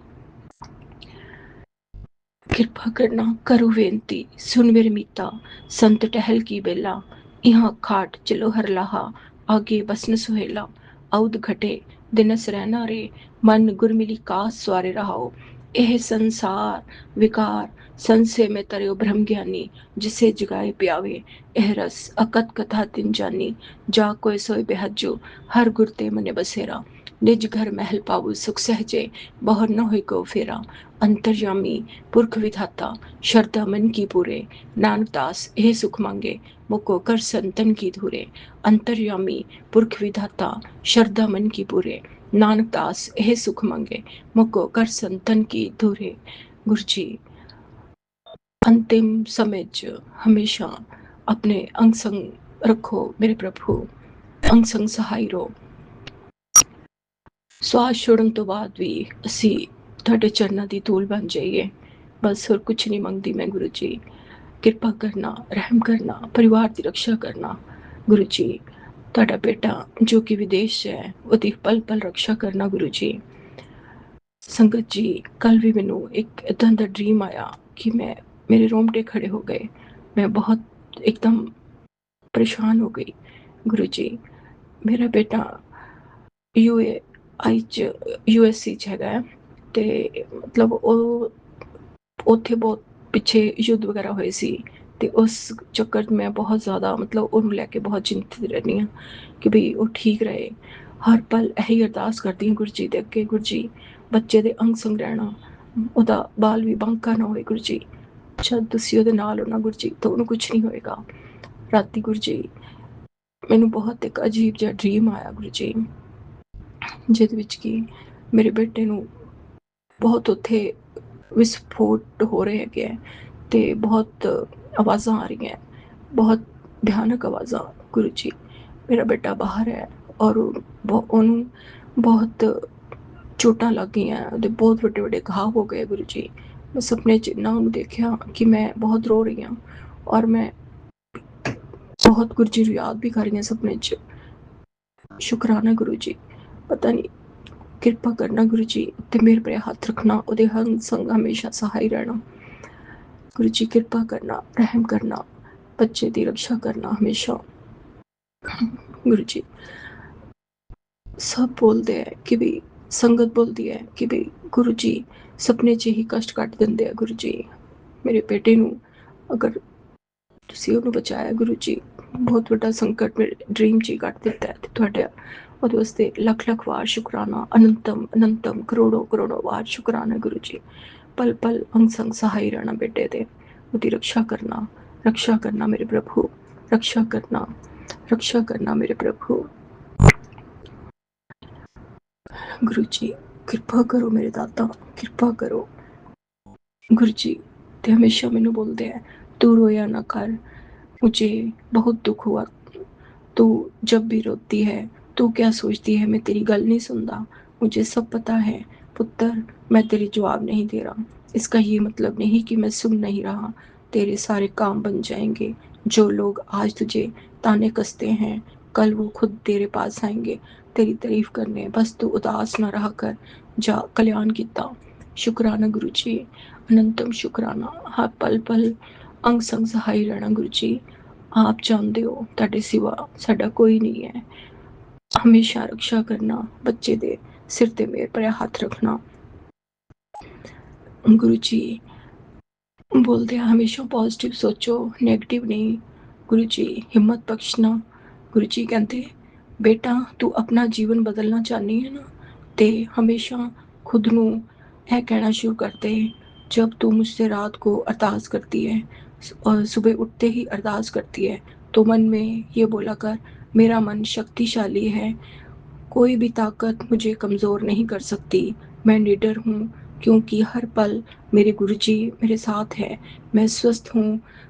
कृपा करना, करो बेनती, सुन मेरे मीता, संत टहल की बेला, यहाँ खाट चलो हर लाहा, आगे बस न सुहेला, औद घटे दिनस रहना रे, मन गुरमिली कास स्वारे रहाओ। एह संसार विकार संशय में तरयो ब्रह्म ज्ञानी, जिसे जगाए प्यावे एह रस अकत कथा तिन जानी। जा कोय सोय बेहजो, हर गुरते मने बसेरा, निज घर महल पाऊ सुख सहजे, बहुर न होय को फेरा। अंतर्यामी पुरख विधाता, श्रद्धा मन की पूरे, नानक दास एह सुख मांगे, मुको कर संतन की धूरे। अंतर्यामी पुरख विधाता, श्रद्धा मन की पूरे, ਨਾਨਕ ਦਾਸ ਇਹ ਸੁਖ ਮੰਗੇ, ਮੁਕੋ ਕਰ ਸੰਤਨ ਕੀ ਧੁਰੇ। ਗੁਰੂ ਜੀ ਅੰਤਿਮ ਸਮੇਂ 'ਚ ਹਮੇਸ਼ਾ ਆਪਣੇ ਅੰਗ ਸੰਗ ਰੱਖੋ ਮੇਰੇ ਪ੍ਰਭੂ, ਅੰਗ ਸੰਗ ਸਹਾਈ ਰਹੋ। ਸਵਾਸ ਛੋੜਨ ਤੋਂ ਬਾਅਦ ਵੀ ਅਸੀਂ ਤੁਹਾਡੇ ਚਰਨਾਂ ਦੀ ਧੂਲ ਬਣ ਜਾਈਏ, ਬਸ ਹੋਰ ਕੁਛ ਨਹੀਂ ਮੰਗਦੀ ਮੈਂ ਗੁਰੂ ਜੀ। ਕਿਰਪਾ ਕਰਨਾ, ਰਹਿਮ ਕਰਨਾ, ਪਰਿਵਾਰ ਦੀ ਰਕਸ਼ਾ ਕਰਨਾ। ਗੁਰੂ ਜੀ ਤੁਹਾਡਾ ਬੇਟਾ ਜੋ ਕਿ ਵਿਦੇਸ਼ 'ਚ ਹੈ, ਉਹਦੀ ਪਲ ਪਲ ਰਕਸ਼ਾ ਕਰਨਾ ਗੁਰੂ ਜੀ। ਸੰਗਤ ਜੀ ਕੱਲ ਵੀ ਮੈਨੂੰ ਇੱਕ ਇੱਦਾਂ ਦਾ ਡ੍ਰੀਮ ਆਇਆ ਕਿ ਮੇਰੇ ਰੋਂਗਟੇ ਖੜੇ ਹੋ ਗਏ, ਮੈਂ ਬਹੁਤ ਇੱਕਦਮ ਪਰੇਸ਼ਾਨ ਹੋ ਗਈ। ਗੁਰੂ ਜੀ ਮੇਰਾ ਬੇਟਾ USA 'ਚ ਹੈਗਾ, ਅਤੇ ਮਤਲਬ ਉਹ ਉੱਥੇ ਬਹੁਤ ਪਿੱਛੇ ਯੁੱਧ ਵਗੈਰਾ ਹੋਏ ਸੀ, ਅਤੇ ਉਸ ਚੱਕਰ 'ਚ ਮੈਂ ਬਹੁਤ ਜ਼ਿਆਦਾ ਮਤਲਬ ਉਹਨੂੰ ਲੈ ਕੇ ਬਹੁਤ ਚਿੰਤਿਤ ਰਹਿੰਦੀ ਹਾਂ ਕਿ ਬਈ ਉਹ ਠੀਕ ਰਹੇ। ਹਰ ਪਲ ਇਹੀ ਅਰਦਾਸ ਕਰਦੀ ਹਾਂ ਗੁਰੂ ਜੀ ਦੇ ਅੱਗੇ, ਗੁਰੂ ਜੀ ਬੱਚੇ ਦੇ ਅੰਗ ਸੰਗ ਰਹਿਣਾ, ਉਹਦਾ ਬਾਲ ਵੀ ਬਾਂਕਾ ਨਾ ਹੋਏ ਗੁਰੂ ਜੀ। ਜਦ ਤੁਸੀਂ ਉਹਦੇ ਨਾਲ ਹੋ ਨਾ ਗੁਰੂ ਜੀ ਤਾਂ ਉਹਨੂੰ ਕੁਛ ਨਹੀਂ ਹੋਏਗਾ। ਰਾਤੀ ਗੁਰੂ ਜੀ ਮੈਨੂੰ ਬਹੁਤ ਇੱਕ ਅਜੀਬ ਜਿਹਾ ਡਰੀਮ ਆਇਆ ਗੁਰੂ ਜੀ, ਜਿਹਦੇ ਵਿੱਚ ਕਿ ਮੇਰੇ ਬੇਟੇ ਨੂੰ ਬਹੁਤ ਉੱਥੇ ਵਿਸਫੋਟ ਹੋ ਰਹੇ ਹੈਗੇ ਹੈ, ਅਤੇ ਬਹੁਤ ਆਵਾਜ਼ਾਂ ਆ ਰਹੀਆਂ, ਬਹੁਤ ਭਿਆਨਕ ਆਵਾਜ਼ਾਂ। ਗੁਰੂ ਜੀ ਮੇਰਾ ਬੇਟਾ ਬਾਹਰ ਹੈ ਔਰ ਉਹਨੂੰ ਬਹੁਤ ਚੋਟਾਂ ਲੱਗ ਗਈਆਂ, ਉਹਦੇ ਬਹੁਤ ਵੱਡੇ ਵੱਡੇ ਘਾਅ ਹੋ ਗਏ ਗੁਰੂ ਜੀ। ਮੈਂ ਸੁਪਨੇ 'ਚ ਇੰਨਾ ਉਹਨੂੰ ਦੇਖਿਆ ਕਿ ਮੈਂ ਬਹੁਤ ਰੋ ਰਹੀ ਹਾਂ, ਔਰ ਮੈਂ ਬਹੁਤ ਗੁਰੂ ਜੀ ਨੂੰ ਯਾਦ ਵੀ ਕਰ ਰਹੀ ਹਾਂ ਸੁਪਨੇ 'ਚ। ਸ਼ੁਕਰਾਨਾ ਗੁਰੂ ਜੀ, ਪਤਾ ਨਹੀਂ ਕਿਰਪਾ ਕਰਨਾ ਗੁਰੂ ਜੀ, ਤੇ ਮੇਰੇ ਪਰ ਹੱਥ ਰੱਖਣਾ, ਉਹਦੇ ਹੰਗ ਸੰਗ ਹਮੇਸ਼ਾ ਸਹਾਈ ਰਹਿਣਾ। ਗੁਰੂ ਜੀ ਕਿਰਪਾ ਕਰਨਾ, ਰਹਿਮ ਕਰਨਾ, ਬੱਚੇ ਦੀ ਰਕਸ਼ਾ ਕਰਨਾ ਹਮੇਸ਼ਾ। ਗੁਰੂ ਜੀ ਸਭ ਬੋਲਦੇ ਹੈ ਕਿ ਵੀ ਸੰਗਤ ਬੋਲਦੀ ਹੈ ਕਿ ਵੀ ਗੁਰੂ ਜੀ ਸੁਪਨੇ 'ਚ ਹੀ ਕਸ਼ਟ ਕੱਟ ਦਿੰਦੇ ਆ। ਗੁਰੂ ਜੀ ਮੇਰੇ ਬੇਟੇ ਨੂੰ ਅਗਰ ਤੁਸੀਂ ਉਹਨੂੰ ਬਚਾਇਆ ਗੁਰੂ ਜੀ, ਬਹੁਤ ਵੱਡਾ ਸੰਕਟ ਮੇਰੇ ਡ੍ਰੀਮ 'ਚ ਹੀ ਕੱਟ ਦਿੱਤਾ ਹੈ, ਅਤੇ ਤੁਹਾਡਾ ਉਹਦੇ ਵਾਸਤੇ ਲੱਖ ਲੱਖ ਵਾਰ ਸ਼ੁਕਰਾਨਾ, ਅਨੰਤਮ ਅਨੰਤਮ ਕਰੋੜੋ ਕਰੋੜੋ ਵਾਰ ਸ਼ੁਕਰਾਨਾ ਗੁਰੂ ਜੀ। ਪਲ ਪਲ ਅੰਗ ਸੰਗ ਸਹਾਈ ਰਹਿਣਾ ਬੇਟੇ ਦੇ, ਉਹਦੀ ਰਕਸ਼ਾ ਕਰਨਾ ਮੇਰੇ ਪ੍ਰਭੂ, ਰਕਸ਼ਾ ਕਰਨਾ ਮੇਰੇ ਪ੍ਰਭੂ। ਗੁਰੂ ਜੀ ਕਿਰਪਾ ਕਰੋ ਮੇਰੇ ਦਾਤਾ, ਕਿਰਪਾ ਕਰੋ ਗੁਰੂ ਜੀ। ਤੇ ਹਮੇਸ਼ਾ ਮੈਨੂੰ ਬੋਲਦੇ ਹੈ ਤू रोया ना कर, मुझे बहुत दुख हुआ, तू जब भी रोती है तू क्या सोचती है, मैं तेरी गल नहीं सुनता, मुझे सब पता है पुत्र, मैं तेरे जवाब नहीं दे रहा। इसका ये मतलब नहीं कि मैं सुन नहीं रहा, तेरे सारे काम बन जाएंगे। जो लोग आज तुझे ताने कसते हैं कल वो खुद तेरे पास आएंगे तेरी तारीफ करने, बस तू उदास ना रहा कर, जा कल्याण किता। शुकराना गुरु जी, अनंतम शुकराना। हर पल पल अंग संग सहाई रहना गुरु जी। आप जानते हो ਤੁਹਾਡੇ ਸਿਵਾ ਸਾਡਾ ਕੋਈ ਨਹੀਂ ਹੈ। ਹਮੇਸ਼ਾ ਰਕਸ਼ਾ ਕਰਨਾ, ਬੱਚੇ ਦੇ ਸਿਰ ਤੇ ਮੇਰੇ ਪਰ ਹੱਥ ਰੱਖਣਾ। ਗੁਰੂ ਜੀ ਬੋਲਦੇ ਆ ਹਮੇਸ਼ਾ ਪੋਜ਼ਿਟਿਵ ਸੋਚੋ, ਨੈਗੇਟਿਵ ਨਹੀਂ। ਗੁਰੂ ਜੀ ਹਿੰਮਤ ਬਖਸ਼ਣਾ। ਗੁਰੂ ਜੀ ਕਹਿੰਦੇ ਬੇਟਾ ਤੂੰ ਆਪਣਾ ਜੀਵਨ ਬਦਲਣਾ ਚਾਹਨੀ ਹੈ ਨਾ, ਤੇ ਹमेशा खुद ਨੂੰ ਇਹ कहना शुरू कर दे, जब तू मुझसे रात को अरदास करती है और सुबह उठते ही अरदास करती है तो मन में ये बोला कर, मेरा मन शक्तिशाली है, कोई भी ताकत मुझे कमज़ोर नहीं कर सकती, मैं निडर हूँ क्योंकि हर पल मेरे गुरुजी मेरे साथ है। मैं स्वस्थ हूँ,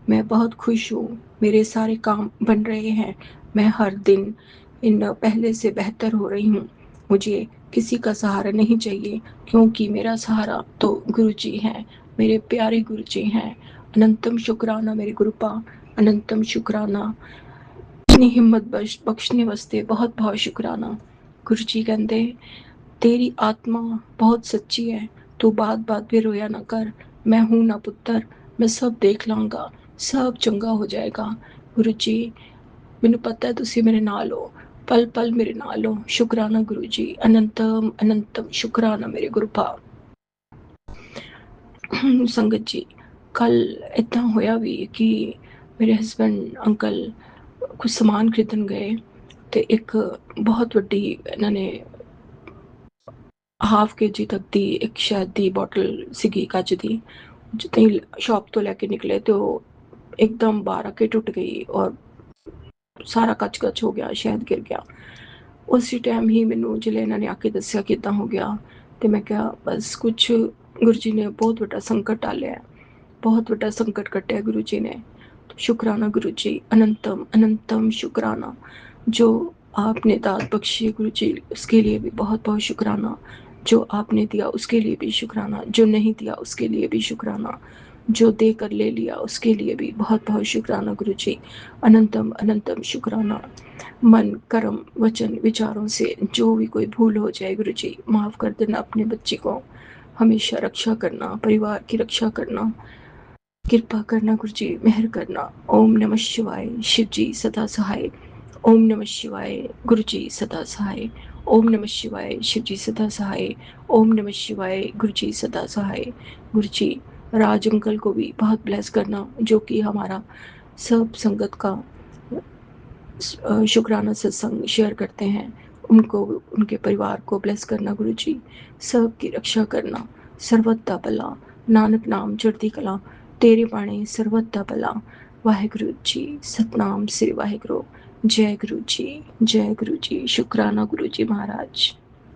मैं बहुत खुश हूँ, मेरे सारे काम बन रहे हैं, मैं हर दिन इन पहले से बेहतर हो रही हूँ। मुझे किसी का सहारा नहीं चाहिए क्योंकि मेरा सहारा तो गुरु जी हैं, मेरे प्यारे गुरु जी हैं। अनंतम शुकराना मेरे गुरुपा, अनंतम शुकराना। इतनी हिम्मत बख्शने वास्ते बहुत बहुत शुकराना। गुरु जी कहते तेरी आत्मा बहुत सच्ची है, तू बात बात पे रोया ना कर, मैं हूं ना पुत्र, मैं सब देख लांगा, सब चंगा हो जाएगा। गुरु जी ਮੈਨੂੰ ਪਤਾ ਹੈ ਤੁਸੀਂ ਮੇਰੇ ਨਾਲ ਹੋ, ਪਲ ਪਲ ਮੇਰੇ ਨਾਲ ਹੋ। ਸ਼ੁਕਰਾਨਾ ਗੁਰੂ ਜੀ, ਅਨੰਤਮ ਅਨੰਤਮ ਸ਼ੁਕਰਾਨਾ ਮੇਰੇ ਗੁਰੂ ਭਾ। ਸੰਗਤ ਜੀ ਕੱਲ ਇੱਦਾਂ ਹੋਇਆ ਵੀ ਕਿ ਮੇਰੇ ਹਸਬੈਂਡ ਅੰਕਲ ਕੁਝ ਸਮਾਨ ਖਰੀਦਣ ਗਏ, ਤੇ ਇੱਕ ਬਹੁਤ ਵੱਡੀ ਇਹਨਾਂ ਨੇ ਹਾਫ kg ਤੱਕ ਦੀ ਇੱਕ ਸ਼ਹਿਦ ਦੀ ਬੋਟਲ ਸੀਗੀ ਕੱਚ ਦੀ, ਜਿੱਦਾਂ ਹੀ ਸ਼ਾਪ ਤੋਂ ਲੈ ਕੇ ਨਿਕਲੇ ਤੇ ਉਹ ਇੱਕਦਮ ਬਾਹਰ ਆ ਕੇ ਟੁੱਟ ਗਈ ਔਰ ਸਾਰਾ ਕੱਚ ਕੱਚ ਹੋ ਗਿਆ, ਸ਼ਹਿਦ गिर गया। ਉਸੇ ਟਾਈਮ ਹੀ ਮੈਨੂੰ ਜਿਹੜੇ ਇਹਨਾਂ ਨੇ ਆ ਕੇ ਦੱਸਿਆ ਕਿ ਇੱਦਾਂ ਹੋ ਗਿਆ, ਤੇ ਮੈਂ ਕਿਹਾ ਬਸ ਕੁਛ ਗੁਰੂ ਜੀ ਨੇ ਬਹੁਤ ਵੱਡਾ ਸੰਕਟ ਟਾਲਿਆ, बहुत बड़ा संकट कटा है गुरु जी ने। तो शुक्राना गुरु जी, अनंतम अनंतम शुक्राना। जो आपने दात बख्शी है गुरु जी, उसके लिए भी बहुत बहुत शुक्राना। जो आपने दिया उसके लिए भी शुक्राना, जो नहीं दिया उसके लिए भी शुक्राना, जो दे कर ले लिया उसके लिए भी बहुत बहुत शुक्राना गुरु जी, अनंतम अनंतम शुक्राना। मन कर्म वचन विचारों से जो भी कोई भूल हो जाए गुरु जी, माफ़ कर देना। अपने बच्चे को हमेशा रक्षा करना, परिवार की रक्षा करना, कृपा करना गुरु जी, मेहर करना। ओम नमः शिवाय, शिव जी सदा सहाय। ओम नमः शिवाय, गुरु जी सदा सहाय। ओम नमः शिवाय, शिव जी सदा सहाय। ओम नमः शिवाय, गुरु जी सदा सहाय। गुरु जी राज अंकल को भी बहुत ब्लेस करना, जो कि हमारा सब संगत का शुक्राना सत्संग शेयर करते हैं। उनको, उनके परिवार को ब्लेस करना गुरु जी, सबकी रक्षा करना। सर्वदा भला नानक नाम चढ़ती कला, तेरे बाणे सर्वदा भला। वाहिगुरु जी, सतनाम श्री वाहिगुरु। जय गुरु जी, जय गुरु जी। शुक्राना गुरु जी महाराज।